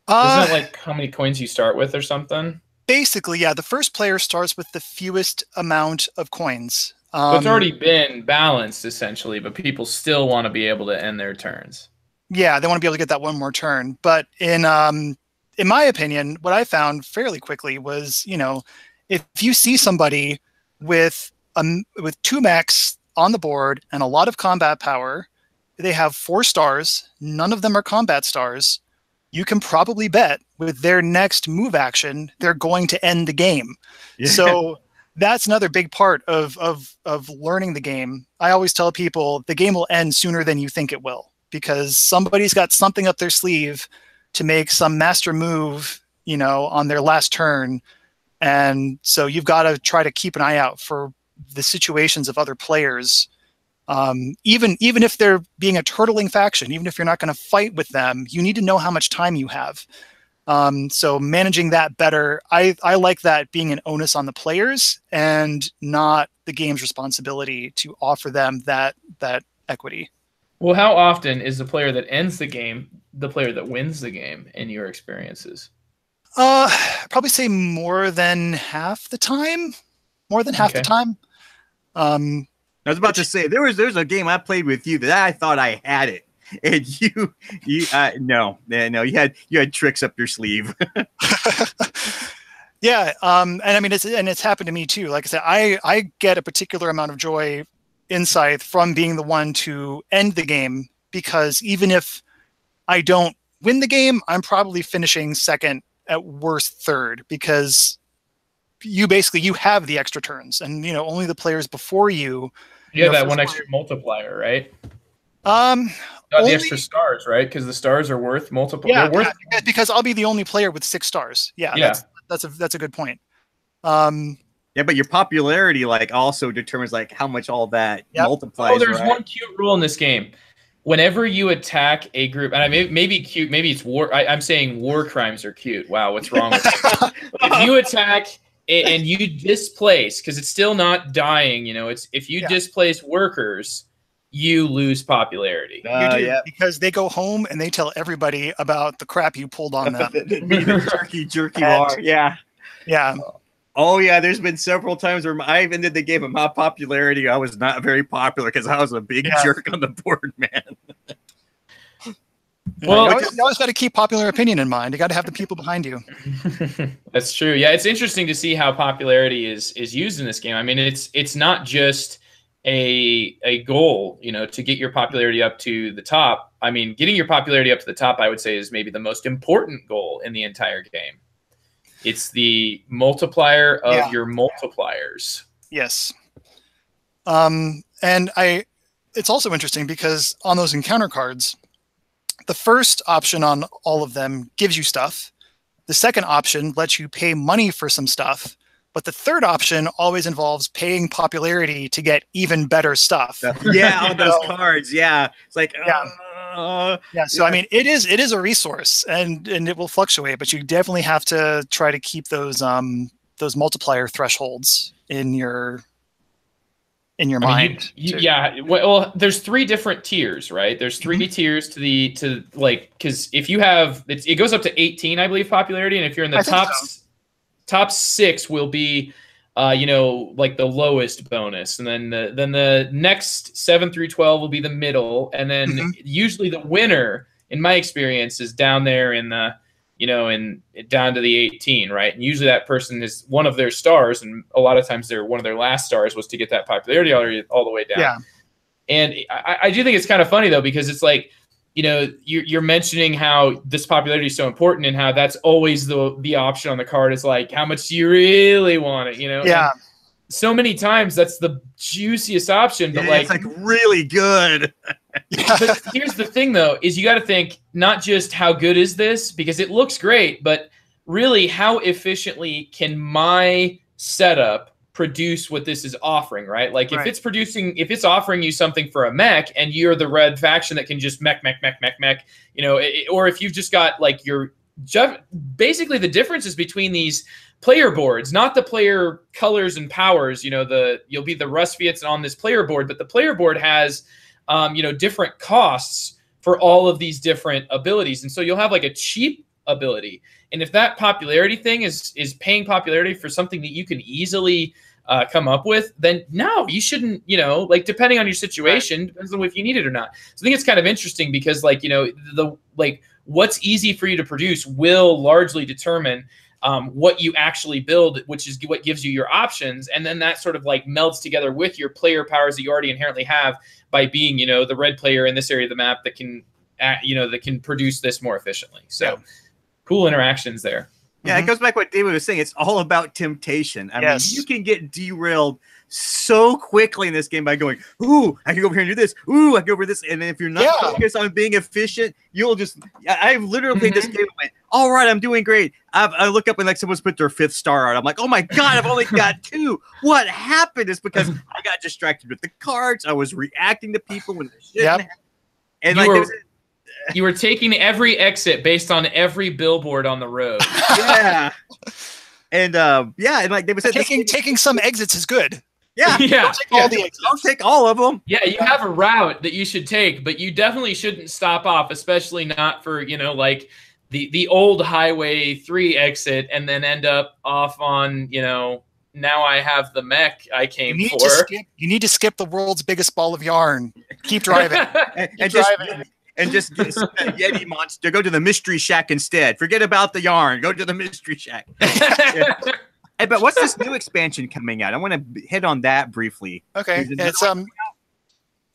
isn't it like how many coins you start with or something? Basically, yeah. The first player starts with the fewest amount of coins. So it's already been balanced essentially, but people still want to be able to end their turns. Yeah, they want to be able to get that one more turn. But in my opinion, what I found fairly quickly was, if you see somebody with 2 mechs on the board and a lot of combat power, they have 4 stars, none of them are combat stars, you can probably bet with their next move action, they're going to end the game. Yeah. So that's another big part of learning the game. I always tell people the game will end sooner than you think it will, because somebody's got something up their sleeve to make some master move, on their last turn. And so you've got to try to keep an eye out for the situations of other players Even if they're being a turtling faction, even if you're not going to fight with them, you need to know how much time you have. So managing that better, I like that being an onus on the players and not the game's responsibility to offer them that equity. Well, how often is the player that ends the game the player that wins the game in your experiences? Probably say more than half the time. More than half the time. I was about to say there's a game I played with you that I thought I had it, and no, you had tricks up your sleeve. Yeah, and I mean it's happened to me too. Like I said, I get a particular amount of joy in Scythe from being the one to end the game, because even if I don't win the game, I'm probably finishing second, at worst third, because you have the extra turns, and only the players before you. You have that one extra multiplier, right? Only the extra stars, right? Because the stars are worth multiple. Yeah, they're worth because I'll be the only player with 6 stars. Yeah. That's a good point. Yeah, but your popularity also determines how much all that multiplies. Oh, there's one cute rule in this game. Whenever you attack a group, and maybe cute, maybe it's war. I'm saying war crimes are cute. Wow, what's wrong with me? If you attack and you displace, because it's still not dying, it's if you displace workers, you lose popularity. You do, because they go home and they tell everybody about the crap you pulled on them. the jerky bar. Yeah. Oh yeah, there's been several times where I've ended the game with my popularity. I was not very popular because I was a big jerk on the board, man. Well, you always got to keep popular opinion in mind. You got to have the people behind you. That's true. Yeah, it's interesting to see how popularity is used in this game. I mean, it's not just a goal, to get your popularity up to the top. I mean, getting your popularity up to the top, I would say, is maybe the most important goal in the entire game. It's the multiplier of your multipliers. Yes. And it's also interesting because on those encounter cards, the first option on all of them gives you stuff. The second option lets you pay money for some stuff. But the third option always involves paying popularity to get even better stuff. Yeah, on those cards. Yeah. It's like, So I mean, it is a resource, and it will fluctuate, but you definitely have to try to keep those multiplier thresholds in your mind. Well, there's 3 different tiers, right? There's 3 tiers to because if you have it goes up to 18, I believe, popularity, and if you're in the top 6 will be the lowest bonus, and then the next 7 through 12 will be the middle, and then usually the winner, in my experience, is down there in the down to the 18, right? And usually that person is one of their stars, and a lot of times one of their last stars was to get that popularity all the way down. Yeah. And I do think it's kind of funny though, because it's like, you're mentioning how this popularity is so important, and how that's always the option on the card is like, how much do you really want it? Yeah. And so many times that's the juiciest option, but it's really good. But here's the thing though, is you got to think not just how good is this, because it looks great, but really how efficiently can my setup produce what this is offering, right? Like if it's offering you something for a mech, and you're the red faction that can just mech, or if you've just got basically the differences between these player boards, not the player colors and powers, you'll be the Rustviets on this player board, but the player board has, different costs for all of these different abilities. And so you'll have a cheap ability. And if that popularity thing is paying popularity for something that you can easily come up with, then no, you shouldn't, depending on your situation, depends on if you need it or not. So I think it's kind of interesting because what's easy for you to produce will largely determine what you actually build, which is what gives you your options. And then that sort of melds together with your player powers that you already inherently have by being, the red player in this area of the map that can, that can produce this more efficiently. So cool interactions there. Yeah, it goes back to what David was saying. It's all about temptation. I mean, you can get derailed so quickly in this game by going, ooh, I can go over here and do this. Ooh, I can go over this. And if you're not focused on being efficient, you'll just... I've literally played this game and went, all right, I'm doing great. I look up and like someone's put their 5th star out. I'm like, oh my God, I've only got 2. What happened? It's because I got distracted with the cards. I was reacting to people when they shouldn't have. And you were taking every exit based on every billboard on the road. Yeah. And and like they said, taking some exits is good. Yeah. Yeah. Don't take all of them. Yeah, you have a route that you should take, but you definitely shouldn't stop off, especially not for, like the old Highway 3 exit and then end up off on, now I have the mech I came for. You need to skip the world's biggest ball of yarn. Keep driving. and just get Yeti monster. Go to the Mystery Shack instead. Forget about the yarn. Go to the Mystery Shack. Yeah. Hey, but what's this new expansion coming out? I want to hit on that briefly. Okay, it's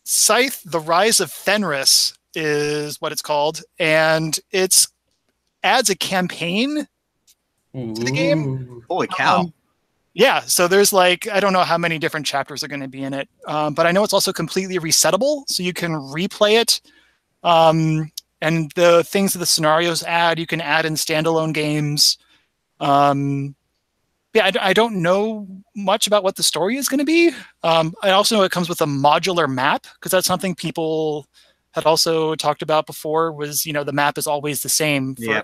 Scythe: The Rise of Fenris is what it's called, and it's adds a campaign to the game. Holy cow! Yeah, so there's I don't know how many different chapters are going to be in it, but I know it's also completely resettable, so you can replay it. And the things that the scenarios add, you can add in standalone games. I don't know much about what the story is going to be. I also know it comes with a modular map, because that's something people had also talked about before was, the map is always the same for,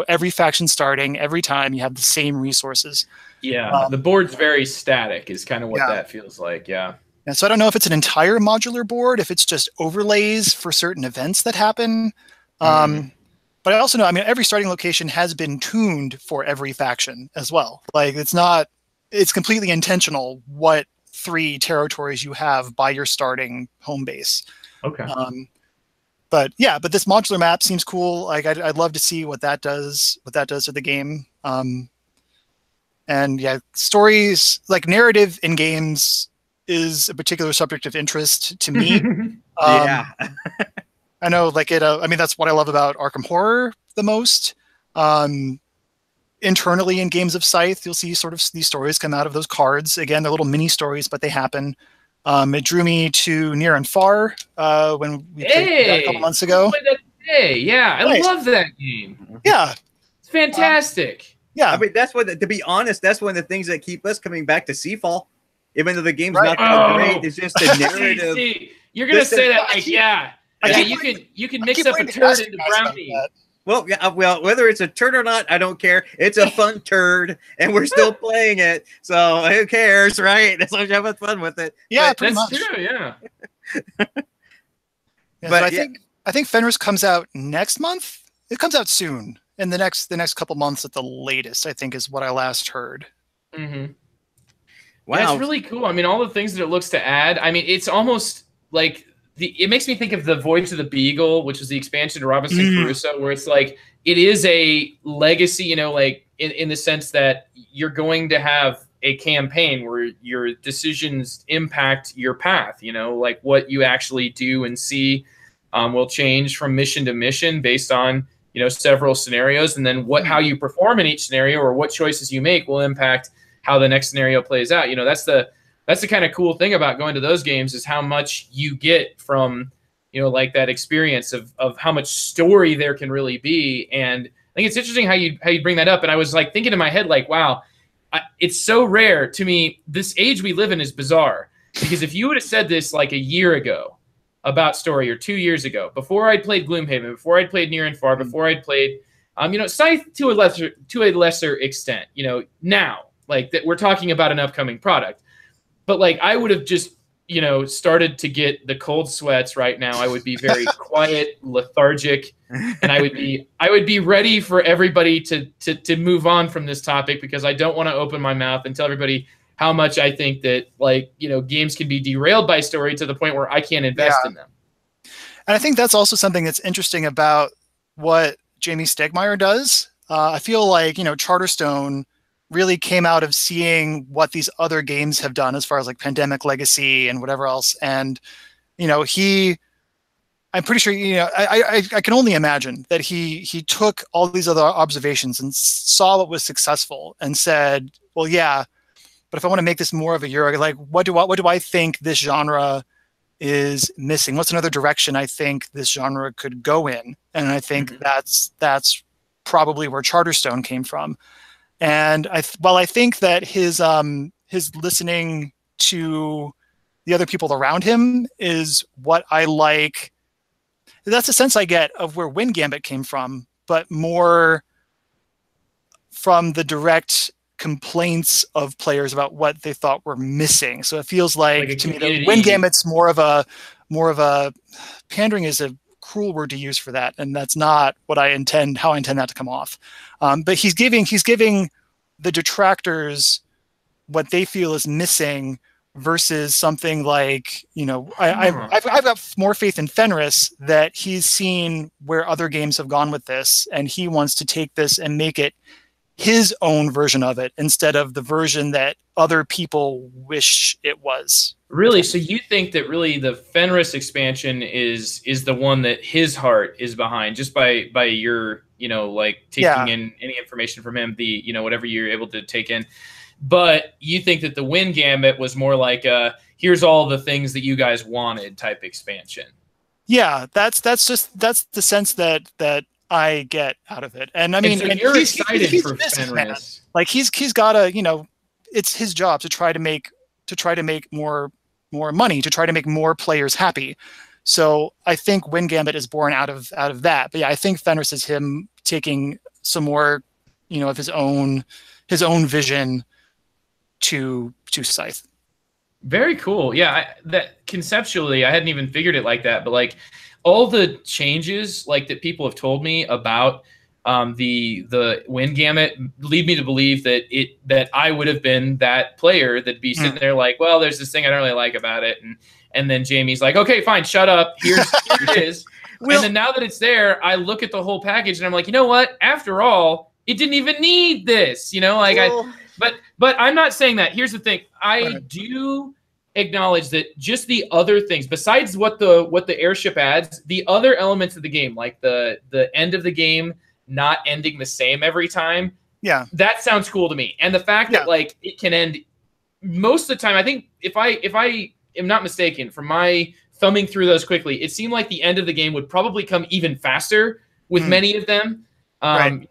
every faction starting, every time you have the same resources. Yeah, the board's very static is kind of what that feels like, yeah. And so I don't know if it's an entire modular board, if it's just overlays for certain events that happen. But I also know, every starting location has been tuned for every faction as well. It's completely intentional what 3 territories you have by your starting home base. Okay. But this modular map seems cool. I'd love to see what that does to the game. And stories, narrative in games is a particular subject of interest to me. I know, that's what I love about Arkham Horror the most. Internally in games of Scythe, you'll see sort of these stories come out of those cards. Again, they're little mini stories, but they happen. It drew me to Near and Far when we played that a couple months ago. Yeah, I love that game. Yeah. It's fantastic. Yeah. To be honest, that's one of the things that keep us coming back to Seafall. Even though the game's not that great, it's just a narrative. You're going to say that, you can mix up a turd into brownie. Well, whether it's a turd or not, I don't care. It's a fun turd, and we're still playing it. So who cares, right? As long as you're having fun with it. Yeah, that's true. Yeah. But I think Fenris comes out next month. It comes out soon, in the next couple months at the latest, I think, is what I last heard. Mm-hmm. Wow, yeah, it's really cool. All the things that it looks to add. It's almost like it makes me think of the Voyage of the Beagle, which was the expansion to Robinson Crusoe, where it's it is a legacy, in the sense that you're going to have a campaign where your decisions impact your path, what you actually do and see will change from mission to mission based on, several scenarios. And then how you perform in each scenario or what choices you make will impact how the next scenario plays out. That's the kind of cool thing about going to those games is how much you get from, that experience of how much story there can really be. And I think it's interesting how you bring that up. And I was thinking in my head, wow, it's so rare to me. This age we live in is bizarre, because if you would have said this a year ago about story, or 2 years ago, before I'd played Gloomhaven, before I'd played Near and Far, before I'd played, Scythe to a lesser extent, now, that we're talking about an upcoming product. But I would have just, started to get the cold sweats right now. I would be very quiet, lethargic, and I would be ready for everybody to move on from this topic, because I don't want to open my mouth and tell everybody how much I think that games can be derailed by story to the point where I can't invest in them. And I think that's also something that's interesting about what Jamie Stegmaier does. I feel Charterstone really came out of seeing what these other games have done as far as Pandemic Legacy and whatever else. And, I'm pretty sure, I can only imagine that he took all these other observations and saw what was successful and said, well, yeah, but if I want to make this more of a Euro, what do I think this genre is missing? What's another direction I think this genre could go in? And I think that's probably where Charterstone came from. And while I think that his listening to the other people around him is what I like. That's the sense I get of where Wingambit came from, but more from the direct complaints of players about what they thought were missing. So it feels like to me that Wingambit's more of a pandering is a cruel word to use for that, and that's not what I intend. How I intend that to come off. But he's giving the detractors what they feel is missing versus something like, I've got more faith in Fenris that he's seen where other games have gone with this, and he wants to take this and make it his own version of it instead of the version that other people wish it was. Really? So you think that really the Fenris expansion is the one that his heart is behind, just by your, taking in any information from him, whatever you're able to take in. But you think that the Wind Gambit was more like here's all the things that you guys wanted type expansion. Yeah, that's the sense that I get out of it. And I mean, so you're excited for Fenris. Like he's got to, it's his job to try to make more money, to try to make more players happy. So I think Wind Gambit is born out of that. But yeah, I think Fenris is him taking some more, of his own vision to Scythe. Very cool. Yeah, that conceptually I hadn't even figured it like that, but like all the changes like that people have told me about the Wind Gamut lead me to believe that I would have been that player that'd be sitting there like, well, there's this thing I don't really like about it, and then Jamie's like, okay, fine, shut up. Here it is. Well, and then now that it's there, I look at the whole package and I'm like, you know what? After all, it didn't even need this. But I'm not saying that. Here's the thing. I do acknowledge that just the other things besides what the airship adds, the other elements of the game, like the end of the game not ending the same every time. Yeah. That sounds cool to me. And the fact that like it can end most of the time, I think if I am not mistaken, from my thumbing through those quickly, it seemed like the end of the game would probably come even faster with many of them.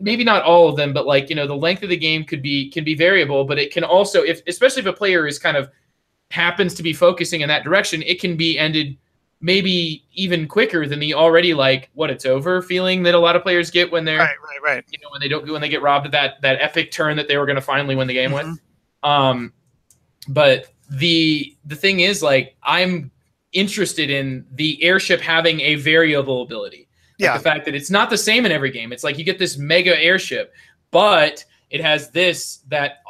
Maybe not all of them, but like, the length of the game can be variable, but it can also, especially if a player is kind of happens to be focusing in that direction, it can be ended maybe even quicker than the already like what it's over feeling that a lot of players get when they're right. When they get robbed of that epic turn that they were going to finally win the game with. But the thing is, like, I'm interested in the airship having a variable ability. Like the fact that it's not the same in every game. It's like you get this mega airship, but it has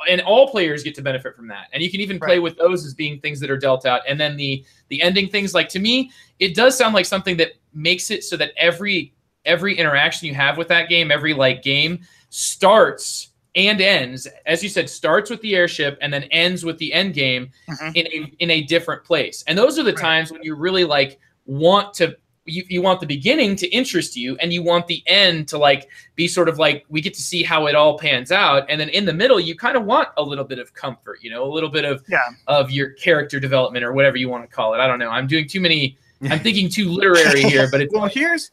and all players get to benefit from that. And you can even play with those as being things that are dealt out. And then the ending things, like, to me, it does sound like something that makes it so that every interaction you have with that game, every like game, starts and ends, as you said, starts with the airship and then ends with the end game in a different place. And those are the times when you really like want to. You want the beginning to interest you, and you want the end to like be sort of like we get to see how it all pans out, and then in the middle you kind of want a little bit of comfort, a little bit of your character development or whatever you want to call it. I don't know. I'm doing too many. I'm thinking too literary here, but it's well. Here's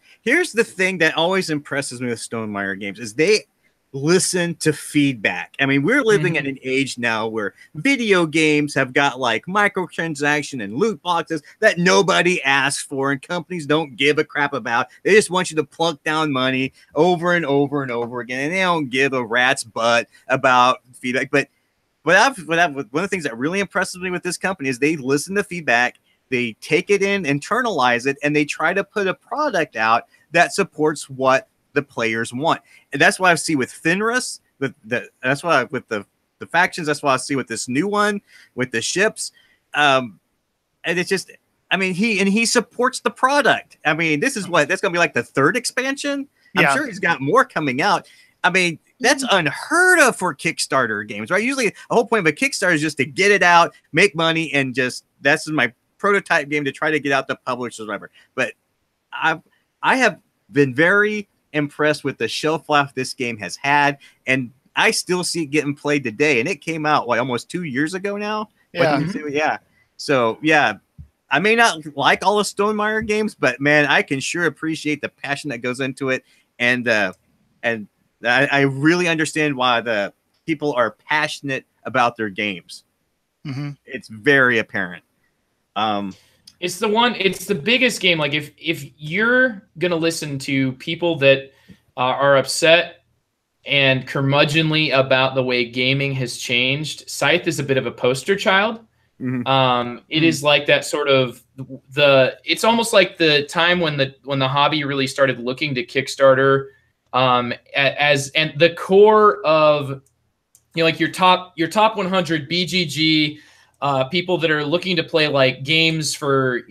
the thing that always impresses me with Stonemaier Games is they listen to feedback. I mean, we're living in an age now where video games have got like microtransaction and loot boxes that nobody asks for and companies don't give a crap about. They just want you to plunk down money over and over and over again, and they don't give a rat's butt about feedback. But one of the things that really impresses me with this company is they listen to feedback, they take it in, internalize it, and they try to put a product out that supports what the players want. And that's what I see with Fenris. That's why with the factions. That's what I see with this new one with the ships. And it's just, I mean, he supports the product. I mean, that's going to be like the third expansion. I'm sure he's got more coming out. I mean, that's unheard of for Kickstarter games, right? Usually the whole point of a Kickstarter is just to get it out, make money, and just that's my prototype game to try to get out to publishers or whatever. But I have been very impressed with the shelf life this game has had, and I still see it getting played today, and it came out almost 2 years ago now. So I may not like all the Stonemaier games, but man, I can sure appreciate the passion that goes into it, and I really understand why the people are passionate about their games. Mm-hmm. It's very apparent. It's the biggest game. Like if you're gonna listen to people that are upset and curmudgeonly about the way gaming has changed, Scythe is a bit of a poster child. It is like that sort of it's almost like the time when the hobby really started looking to Kickstarter as and the core of like your top 100 BGG people that are looking to play like games for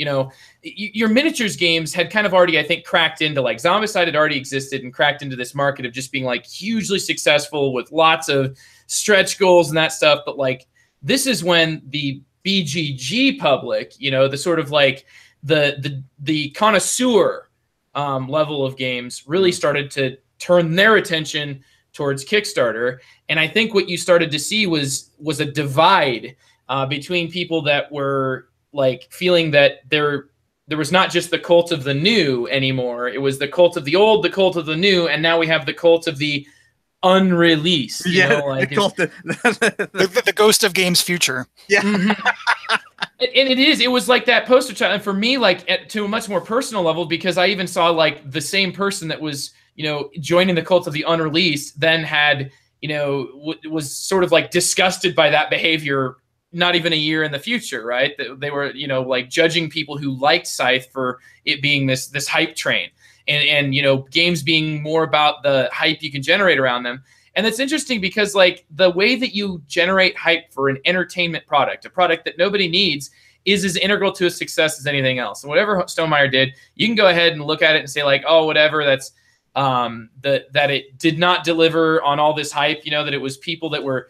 your miniatures games had kind of already, I think, cracked into like Zombicide had already existed and cracked into this market of just being like hugely successful with lots of stretch goals and that stuff. But like this is when the BGG public, the sort of like the connoisseur level of games really started to turn their attention towards Kickstarter. And I think what you started to see was a divide between people that were like feeling that there was not just the cult of the new anymore. It was the cult of the old, the cult of the new, and now we have the cult of the unreleased. The cult of the ghost of games future. Yeah. And it was like that poster child. And for me, like to a much more personal level, because I even saw like the same person that was, joining the cult of the unreleased then had, was sort of like disgusted by that behavior not even a year in the future, right? They were, like judging people who liked Scythe for it being this hype train and games being more about the hype you can generate around them. And that's interesting because like the way that you generate hype for an entertainment product, a product that nobody needs, is as integral to a success as anything else. And whatever Stonemaier did, you can go ahead and look at it and say like, oh, whatever, that's that it did not deliver on all this hype, that it was people that were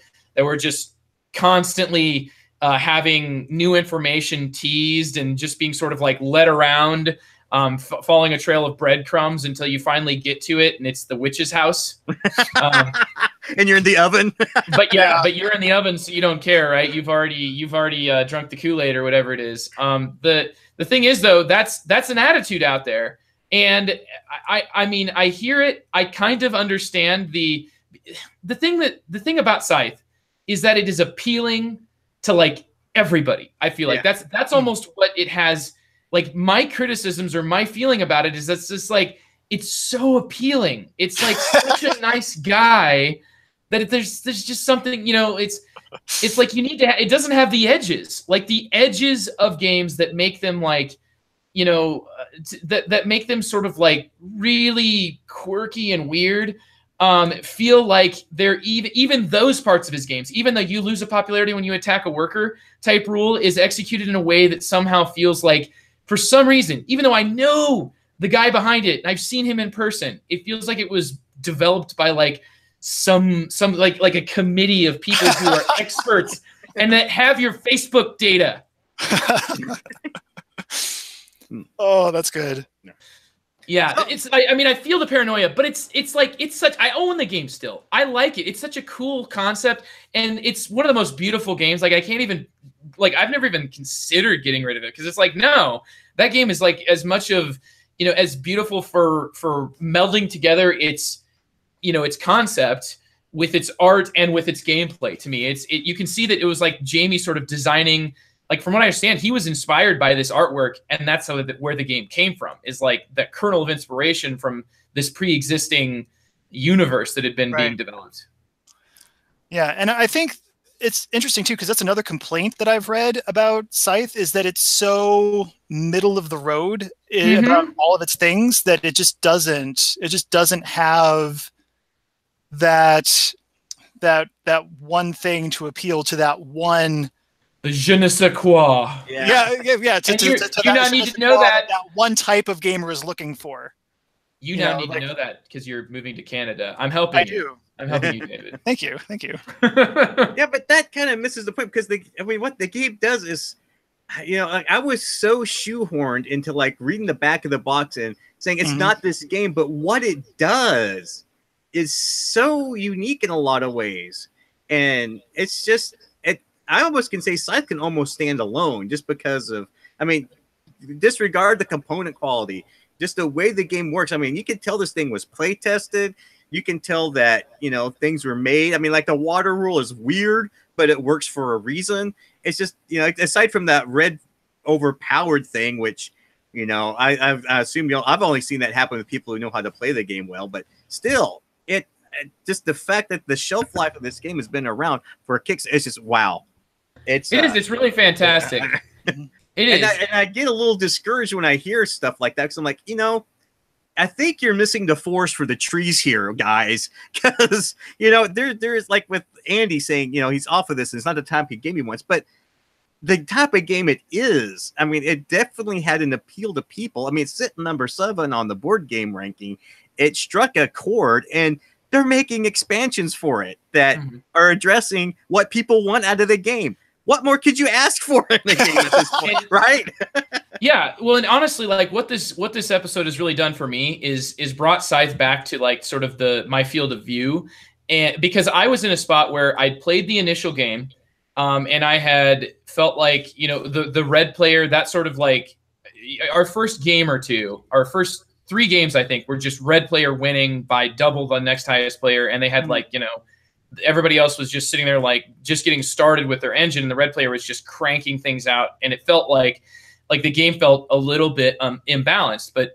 just constantly having new information teased and just being sort of like led around, following a trail of breadcrumbs until you finally get to it and it's the witch's house. And you're in the oven. but you're in the oven, so you don't care, right? You've already drunk the Kool-Aid or whatever it is. The thing is though, that's an attitude out there. And I mean, I hear it. I kind of understand the thing about Scythe is that it is appealing to like everybody. I feel like that's almost what it has. Like my criticisms or my feeling about it is that's just like, it's so appealing. It's like such a nice guy that there's just something, it's like you need to, it doesn't have the edges, like the edges of games that make them like, that make them sort of like really quirky and weird. Feel like they're even those parts of his games, even though you lose a popularity when you attack a worker type rule, is executed in a way that somehow feels like, for some reason, even though I know the guy behind it, and I've seen him in person, it feels like it was developed by like some like a committee of people who are experts and that have your Facebook data. Oh, that's good. Yeah, I mean, I feel the paranoia, but it's such. I own the game still. I like it. It's such a cool concept, and it's one of the most beautiful games. Like I can't even, like I've never even considered getting rid of it because it's like no, that game is like as much of as beautiful for melding together its its concept with its art and with its gameplay. To me, you can see that it was like Jamie sort of designing. Like from what I understand, he was inspired by this artwork, and that's where the game came from. Is like that kernel of inspiration from this pre-existing universe that had been being developed. Yeah, and I think it's interesting too because that's another complaint that I've read about Scythe is that it's so middle of the road about all of its things that it just doesn't have that one thing to appeal to that one. The je ne sais quoi. Yeah. You now need to know that one type of gamer is looking for. You now need to know that because you're moving to Canada. I'm helping you. I'm helping you, David. Thank you. Yeah, but that kind of misses the point because what the game does is, like I was so shoehorned into like reading the back of the box and saying it's not this game, but what it does is so unique in a lot of ways, and it's just. I almost can say Scythe can almost stand alone just because of, disregard the component quality, just the way the game works. I mean, you can tell this thing was play tested. you can tell that, you know, things were made. I mean, like the water rule is weird, but it works for a reason. It's just, you know, aside from that red overpowered thing, which, you know, I assume, you know, I've only seen that happen with people who know how to play the game well, but still, it just the fact that the shelf life of this game has been around for kicks, it's just wow. It is. It's really fantastic. It is. And I get a little discouraged when I hear stuff like that, because I'm like, you know, I think you're missing the forest for the trees here, guys. Because, you know, there's like with Andy saying, you know, he's off of this, and it's not the type of game he wants, but the type of game it is, I mean, it definitely had an appeal to people. I mean, it's sitting number 7 on the board game ranking. It struck a chord, and they're making expansions for it that are addressing what people want out of the game. What more could you ask for in the game at this point, right? Yeah, well, and honestly, like what this episode has really done for me is brought Scythe back to like sort of my field of view, and because I was in a spot where I'd played the initial game, and I had felt like, you know, the red player, that sort of like our first game or two, our first 3 games, I think, were just red player winning by double the next highest player, and they had like, you know, everybody else was just sitting there like just getting started with their engine, and the red player was just cranking things out, and it felt like the game felt a little bit imbalanced. But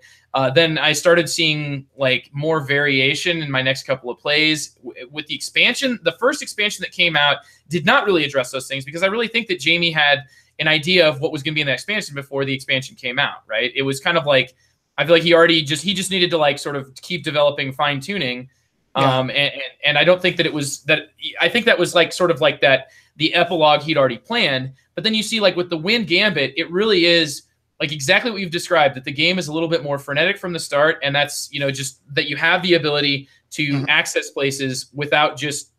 then I started seeing like more variation in my next couple of plays with the expansion. The first expansion that came out did not really address those things, because I really think that Jamie had an idea of what was going to be in the expansion before the expansion came out, right? It was kind of like, I feel like he just needed to like sort of keep developing, fine tuning. Yeah. And I don't think that it was that. I think that was like sort of like that the epilogue he'd already planned. But then you see like with the Wind Gambit, it really is like exactly what you've described, that the game is a little bit more frenetic from the start. And that's, you know, just that you have the ability to access places without just,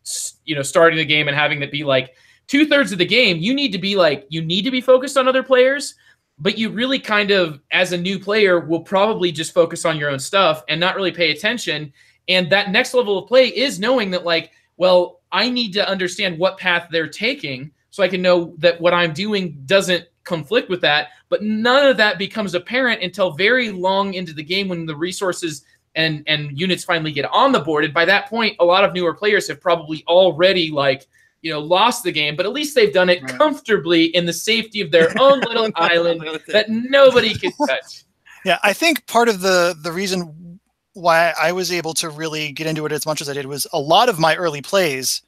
you know, starting the game and having it be like 2/3 of the game. You need to be focused on other players, but you really kind of, as a new player, will probably just focus on your own stuff and not really pay attention. And that next level of play is knowing that, like, well, I need to understand what path they're taking so I can know that what I'm doing doesn't conflict with that. But none of that becomes apparent until very long into the game, when the resources and units finally get on the board. And by that point, a lot of newer players have probably already, like, you know, lost the game, but at least they've done it comfortably in the safety of their own little island that nobody can touch. Yeah, I think part of the reason why I was able to really get into it as much as I did was a lot of my early plays,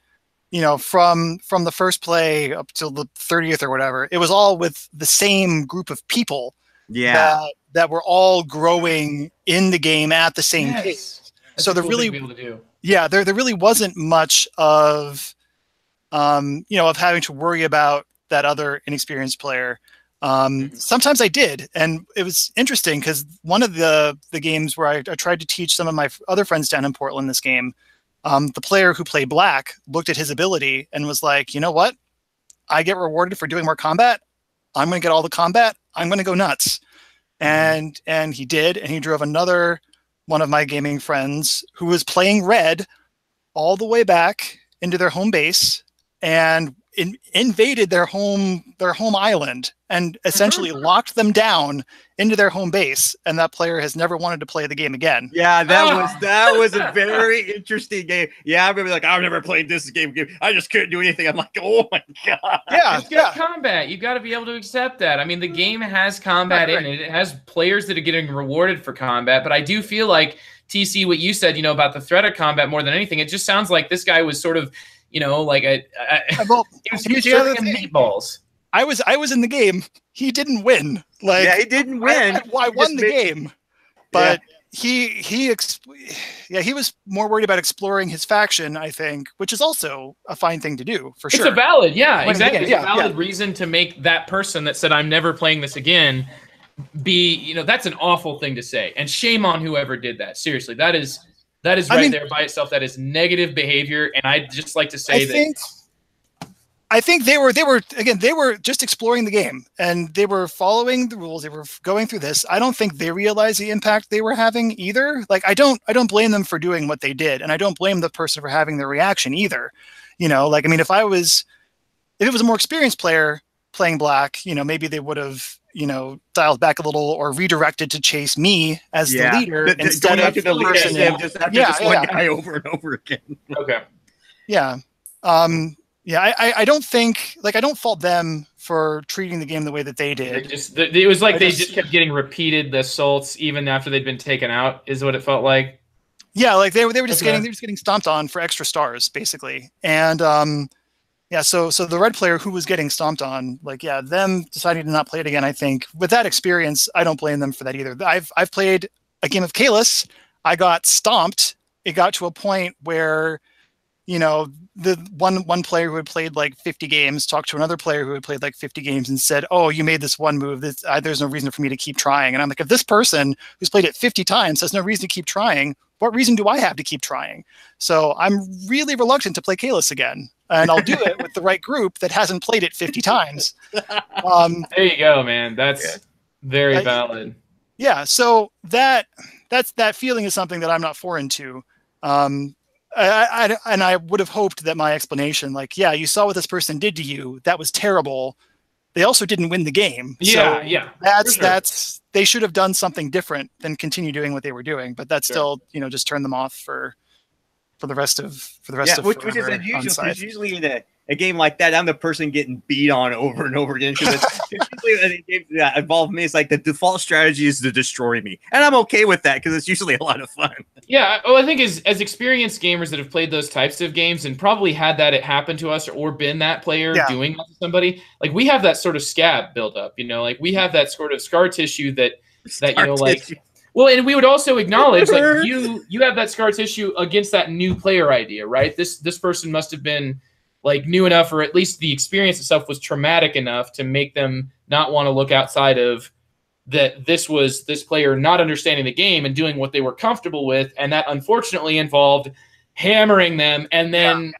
you know, from the first play up till the 30th or whatever, it was all with the same group of people that were all growing in the game at the same pace. So there really, there really wasn't much of, you know, of having to worry about that other inexperienced player. Sometimes I did, and it was interesting because one of the games where I tried to teach some of my other friends down in Portland this game, the player who played black looked at his ability and was like, you know what? I get rewarded for doing more combat. I'm going to get all the combat. I'm going to go nuts. And he did, and he drove another one of my gaming friends who was playing red all the way back into their home base and invaded their home island and essentially locked them down into their home base, and that player has never wanted to play the game again. Yeah, that was a very interesting game. Yeah, I remember, like, I've never played this game. I just couldn't do anything. I'm like, oh my god. Yeah, combat. You've got to be able to accept that. I mean, the game has combat in it. It has players that are getting rewarded for combat, but I do feel like, TC, what you said, you know, about the threat of combat more than anything, it just sounds like this guy was sort of, you know, like he was serving him meatballs. I was in the game. He didn't win. Like, yeah, he didn't win. I won the game, but he was more worried about exploring his faction, I think, which is also a fine thing to do, for sure. It's a valid, exactly. It's a valid reason to make that person that said, I'm never playing this again, be, you know, that's an awful thing to say. And shame on whoever did that. Seriously, that is right there by itself. That is negative behavior. And I'd just like to say I think they were just exploring the game, and they were following the rules. They were going through this. I don't think they realized the impact they were having either. Like, I don't blame them for doing what they did, and I don't blame the person for having the reaction either. You know, like, I mean, if it was a more experienced player playing black, you know, maybe they would have dialed back a little or redirected to chase me as the leader instead of the lead person. just after this one guy over and over again. Okay. Yeah. I don't think, like, I don't fault them for treating the game the way that they did. It was like they just kept getting repeated the assaults even after they'd been taken out, is what it felt like. Yeah, like they were just getting stomped on for extra stars, basically. And so the red player who was getting stomped on, like, them deciding to not play it again, I think with that experience, I don't blame them for that either. I've played a game of Kalis. I got stomped. It got to a point where, the one player who had played like 50 games talked to another player who had played like 50 games and said, "Oh, you made this one move. There's no reason for me to keep trying." And I'm like, if this person who's played it 50 times has no reason to keep trying, what reason do I have to keep trying? So I'm really reluctant to play Kalis again. And I'll do it with the right group that hasn't played it 50 times. There you go, man. That's very valid. Yeah. So that feeling is something that I'm not foreign to. I would have hoped that my explanation, like, you saw what this person did to you. That was terrible. They also didn't win the game. Yeah. That's they should have done something different than continue doing what they were doing. But that still, just turned them off for the rest of which is unusual because usually in a game like that, I'm the person getting beat on over and over again because it's usually games that involve me. It's like the default strategy is to destroy me, and I'm okay with that because it's usually a lot of fun. Yeah, well, I think as experienced gamers that have played those types of games and probably had that happen to us or been that player doing that to somebody, like we have that sort of scab buildup, like we have that sort of scar tissue that tissue. Well, and we would also acknowledge like you have that scar tissue against that new player idea, right? This person must have been like new enough, or at least the experience itself was traumatic enough to make them not want to look outside of that. This was this player not understanding the game and doing what they were comfortable with, and that unfortunately involved hammering them and then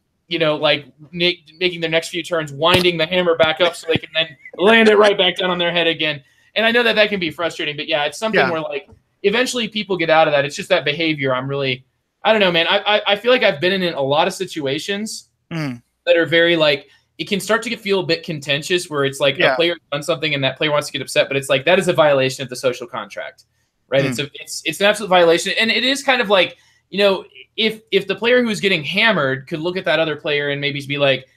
making their next few turns winding the hammer back up so they can then land it right back down on their head again. And I know that can be frustrating, but it's something where like eventually people get out of that. It's just that behavior. I don't know, man. I feel like I've been in a lot of situations that are very like, it can start to feel a bit contentious where it's like a player done something and that player wants to get upset, but it's like, that is a violation of the social contract, right? It's an absolute violation. And it is kind of like, if the player who's getting hammered could look at that other player and maybe be like,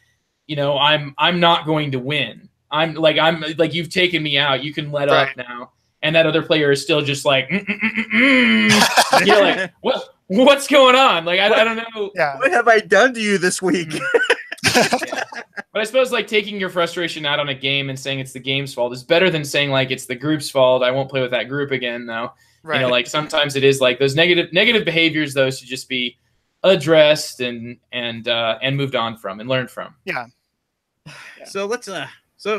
I'm not going to win. I'm like, you've taken me out. You can let up now. And that other player is still just like, like, what's going on? Like, I don't know. Yeah. What have I done to you this week? But I suppose like taking your frustration out on a game and saying it's the game's fault is better than saying like it's the group's fault. I won't play with that group again, though. Right. Like sometimes it is like those negative behaviors, though, should just be addressed and moved on from and learned from. Yeah. So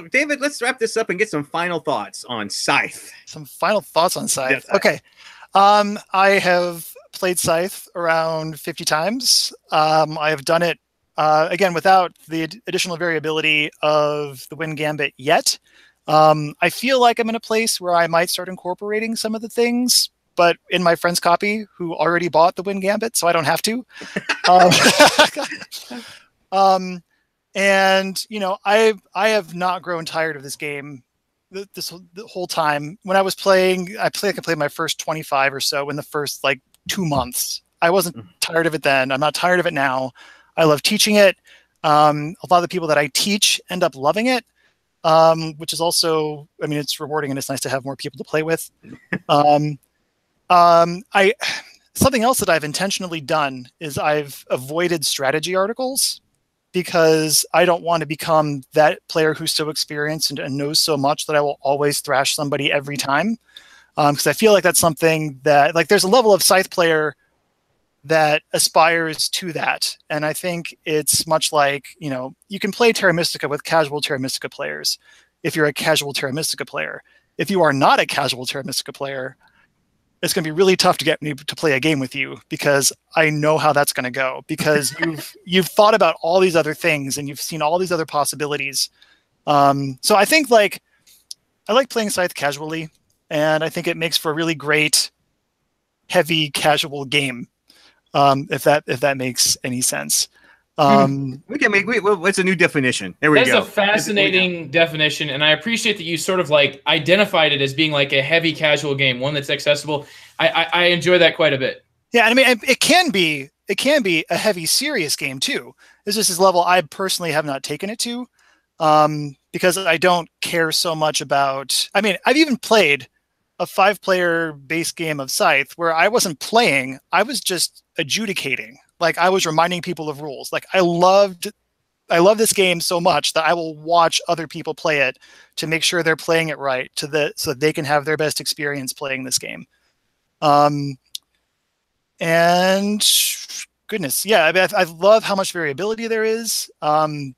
David, let's wrap this up and get some final thoughts on Scythe. Some final thoughts on Scythe. Okay. I have played Scythe around 50 times. I have done it again without the additional variability of the Wind Gambit yet. I feel like I'm in a place where I might start incorporating some of the things, but in my friend's copy who already bought the Wind Gambit, so I don't have to. And I have not grown tired of this game the whole time. When I was playing, I played my first 25 or so in the first like 2 months. I wasn't tired of it then. I'm not tired of it now. I love teaching it. A lot of the people that I teach end up loving it, which is also, it's rewarding and it's nice to have more people to play with. Something else that I've intentionally done is I've avoided strategy articles because I don't want to become that player who's so experienced and knows so much that I will always thrash somebody every time. Because I feel like that's something that, like, there's a level of Scythe player that aspires to that. And I think it's much like, you can play Terra Mystica with casual Terra Mystica players if you're a casual Terra Mystica player. If you are not a casual Terra Mystica player, it's going to be really tough to get me to play a game with you because I know how that's going to go because you've thought about all these other things and you've seen all these other possibilities. So I think I like playing Scythe casually, and I think it makes for a really great, heavy casual game. If that makes any sense. We can make. What's a new definition? There we That's go. a fascinating definition, and I appreciate that you sort of like identified it as being like a heavy casual game, one that's accessible. I enjoy that quite a bit. Yeah, and I mean, it can be a heavy, serious game too. This is this level I personally have not taken it to, because I don't care so much about. I mean, I've even played a 5-player base game of Scythe where I wasn't playing; I was just adjudicating. Like I was reminding people of rules. Like I love this game so much that I will watch other people play it to make sure they're playing it right, so that they can have their best experience playing this game. And goodness, yeah, I mean, I love how much variability there is. 7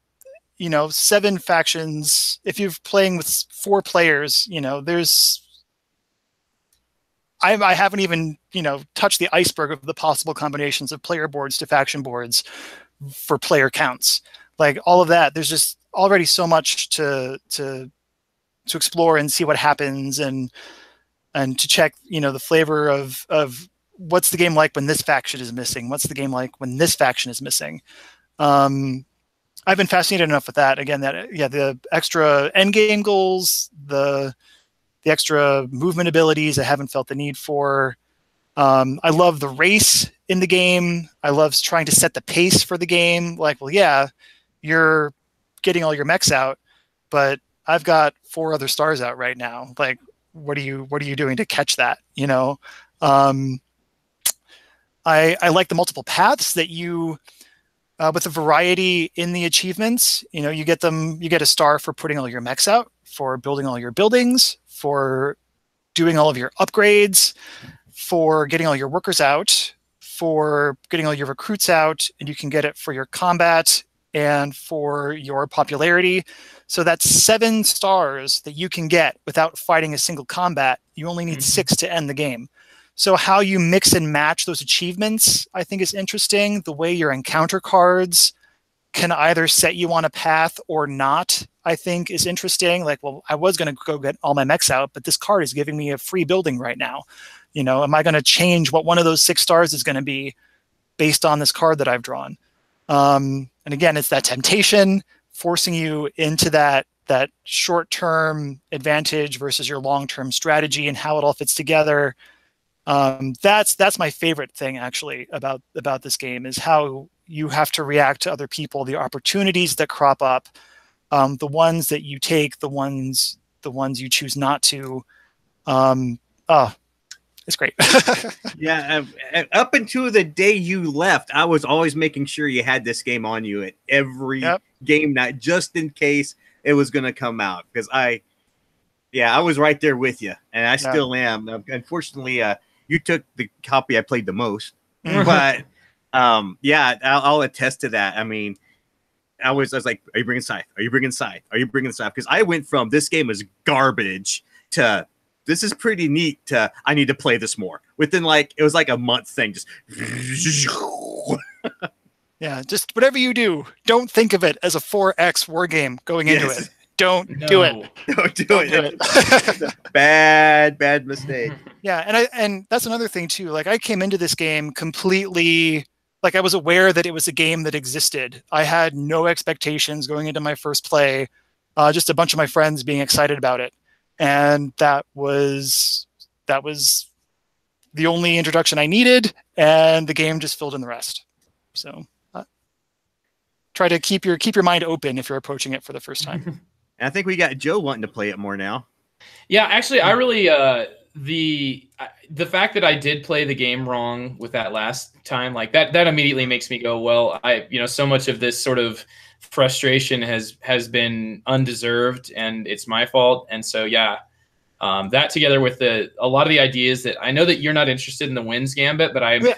factions. If you're playing with 4 players, I haven't even touched the iceberg of the possible combinations of player boards to faction boards for player counts. Like all of that, there's just already so much to explore and see what happens, and to check the flavor of what's the game like when this faction is missing? What's the game like when this faction is missing? I've been fascinated enough with that. Again, the extra end game goals, the extra movement abilities I haven't felt the need for. I love the race in the game. I love trying to set the pace for the game. Like, well, yeah, you're getting all your mechs out, but I've got 4 other stars out right now. Like, what are you doing to catch that? I like the multiple paths that you, with the variety in the achievements, you get a star for putting all your mechs out, for building all your buildings, for doing all of your upgrades, for getting all your workers out, for getting all your recruits out, and you can get it for your combat and for your popularity. So that's 7 stars that you can get without fighting a single combat. You only need 6 to end the game. So how you mix and match those achievements, I think, is interesting. The way your encounter cards can either set you on a path or not, I think, is interesting. Like, well, I was going to go get all my mechs out, but this card is giving me a free building right now. Am I going to change what one of those 6 stars is going to be based on this card that I've drawn? And again, it's that temptation forcing you into that short-term advantage versus your long-term strategy and how it all fits together. That's my favorite thing actually about this game, is how you have to react to other people, the opportunities that crop up, the ones that you take, the ones you choose not to. It's great. Yeah, up until the day you left, I was always making sure you had this game on you at every game night, just in case it was going to come out. Because I was right there with you, and I still am. Unfortunately, you took the copy I played the most, but I'll attest to that. I mean, I was like, "Are you bringing Scythe? Are you bringing Scythe? Are you bringing Scythe?" Because I went from this game is garbage to this is pretty neat to I need to play this more. Within it was like a month thing. Just yeah, just whatever you do, don't think of it as a 4X war game going into it. Don't do it. Don't do it. It's a bad mistake. Yeah, and that's another thing too. Like I came into this game completely, like I was aware that it was a game that existed. I had no expectations going into my first play, just a bunch of my friends being excited about it. And that was the only introduction I needed, and the game just filled in the rest. So try to keep your mind open if you're approaching it for the first time. And I think we got Joe wanting to play it more now. Yeah, actually, I really the fact that I did play the game wrong with that last time, like that immediately makes me go, well, so much of this sort of frustration has been undeserved, and it's my fault. And so that together with a lot of the ideas that I know that you're not interested in the Wins Gambit, but I was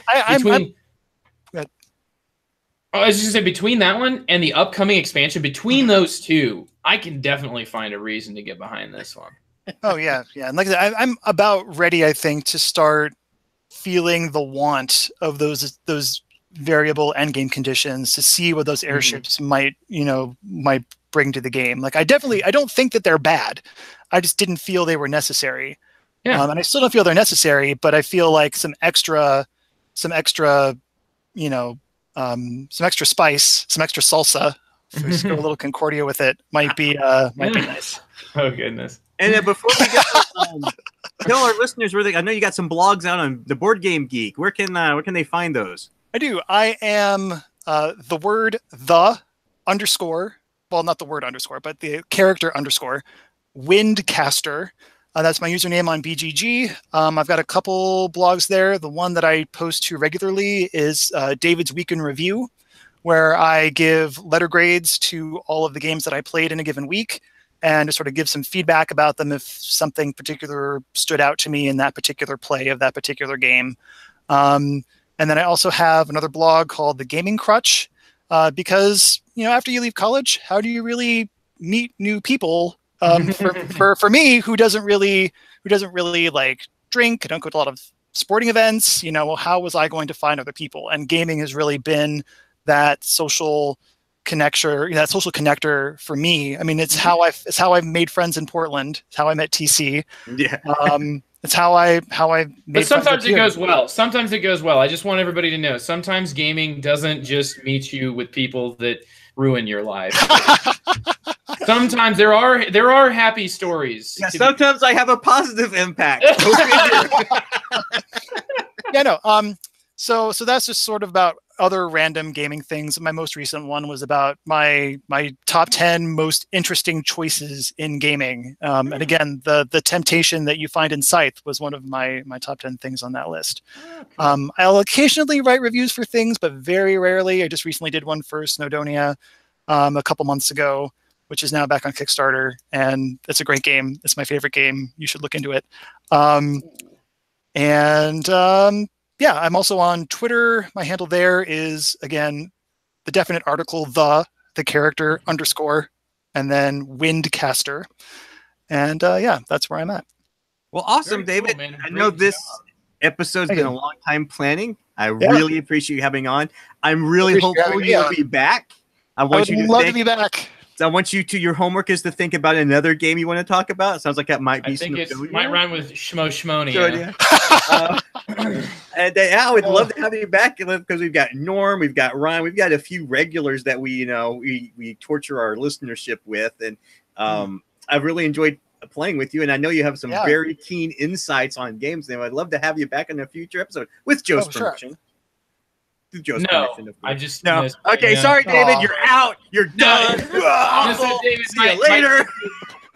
just gonna say, between that one and the upcoming expansion, between those two, I can definitely find a reason to get behind this one. Oh yeah. And like I said, I'm about ready, I think, to start feeling the want of those variable endgame conditions, to see what those airships might bring to the game. Like I don't think that they're bad. I just didn't feel they were necessary. Yeah. And I still don't feel they're necessary, but I feel like some extra, some extra spice, some extra salsa. If we just go a little Concordia with it, might be nice. Oh goodness! And then before we go, tell our listeners where I know you got some blogs out on the Board Game Geek. Where can they find those? I do. I am the word the underscore. Well, not the word underscore, but the character underscore Windcaster. That's my username on BGG. I've got a couple blogs there. The one that I post to regularly is David's Week in Review, where I give letter grades to all of the games that I played in a given week and to sort of give some feedback about them if something particular stood out to me in that particular play of that particular game. And then I also have another blog called The Gaming Crutch, because after you leave college, how do you really meet new people? For me, who doesn't really like drink, I don't go to a lot of sporting events. How was I going to find other people? And gaming has really been that social connector for me. I mean, it's how I've made friends in Portland. It's how I met TC. Yeah. It's how I made. But sometimes it goes well. Sometimes it goes well. I just want everybody to know. Sometimes gaming doesn't just meet you with people that ruin your life. Sometimes there are happy stories. Yeah, sometimes I have a positive impact. Yeah, no. So that's just sort of about other random gaming things. My most recent one was about my top 10 most interesting choices in gaming. And again, the temptation that you find in Scythe was one of my top 10 things on that list. I'll occasionally write reviews for things, but very rarely. I just recently did one for Snowdonia a couple months ago, which is now back on Kickstarter, and it's a great game. It's my favorite game. You should look into it. Yeah, I'm also on Twitter. My handle there is, again, the definite article, the character underscore, and then Windcaster. And yeah, that's where I'm at. Well, awesome, Very David. cool, man. I know Great this job. episode's Thank been you. a long time planning. I really appreciate you having on. I'm really Appreciate you hopeful having me you'll on. be back. I I would love to be back. I want you to, your homework is to think about another game you want to talk about. It sounds like that might be I think it Snowdonia. might rhyme with Shmonia. And I would love to have you back because we've got Norm, we've got Ryan, we've got a few regulars that we torture our listenership with, and I've really enjoyed playing with you, and I know you have some very keen insights on games. And I'd love to have you back in a future episode with Joe's permission. Sure. I just no. Okay, sorry, David, you're out. You're done. Listen, David, see you later.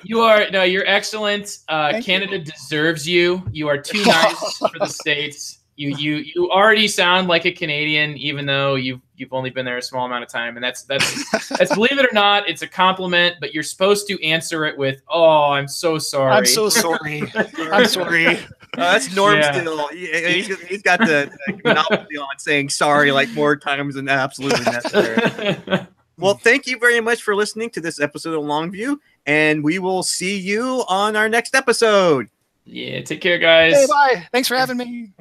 You're excellent. Canada deserves you. You are too nice for the States. You already sound like a Canadian, even though you've only been there a small amount of time, and that's believe it or not, it's a compliment. But you're supposed to answer it with, "Oh, I'm so sorry." I'm so sorry. I'm sorry. That's Norm still. He's got the monopoly on saying sorry like more times than absolutely necessary. Well, thank you very much for listening to this episode of Longview, and we will see you on our next episode. Yeah, take care, guys. Hey, bye. Thanks for having me.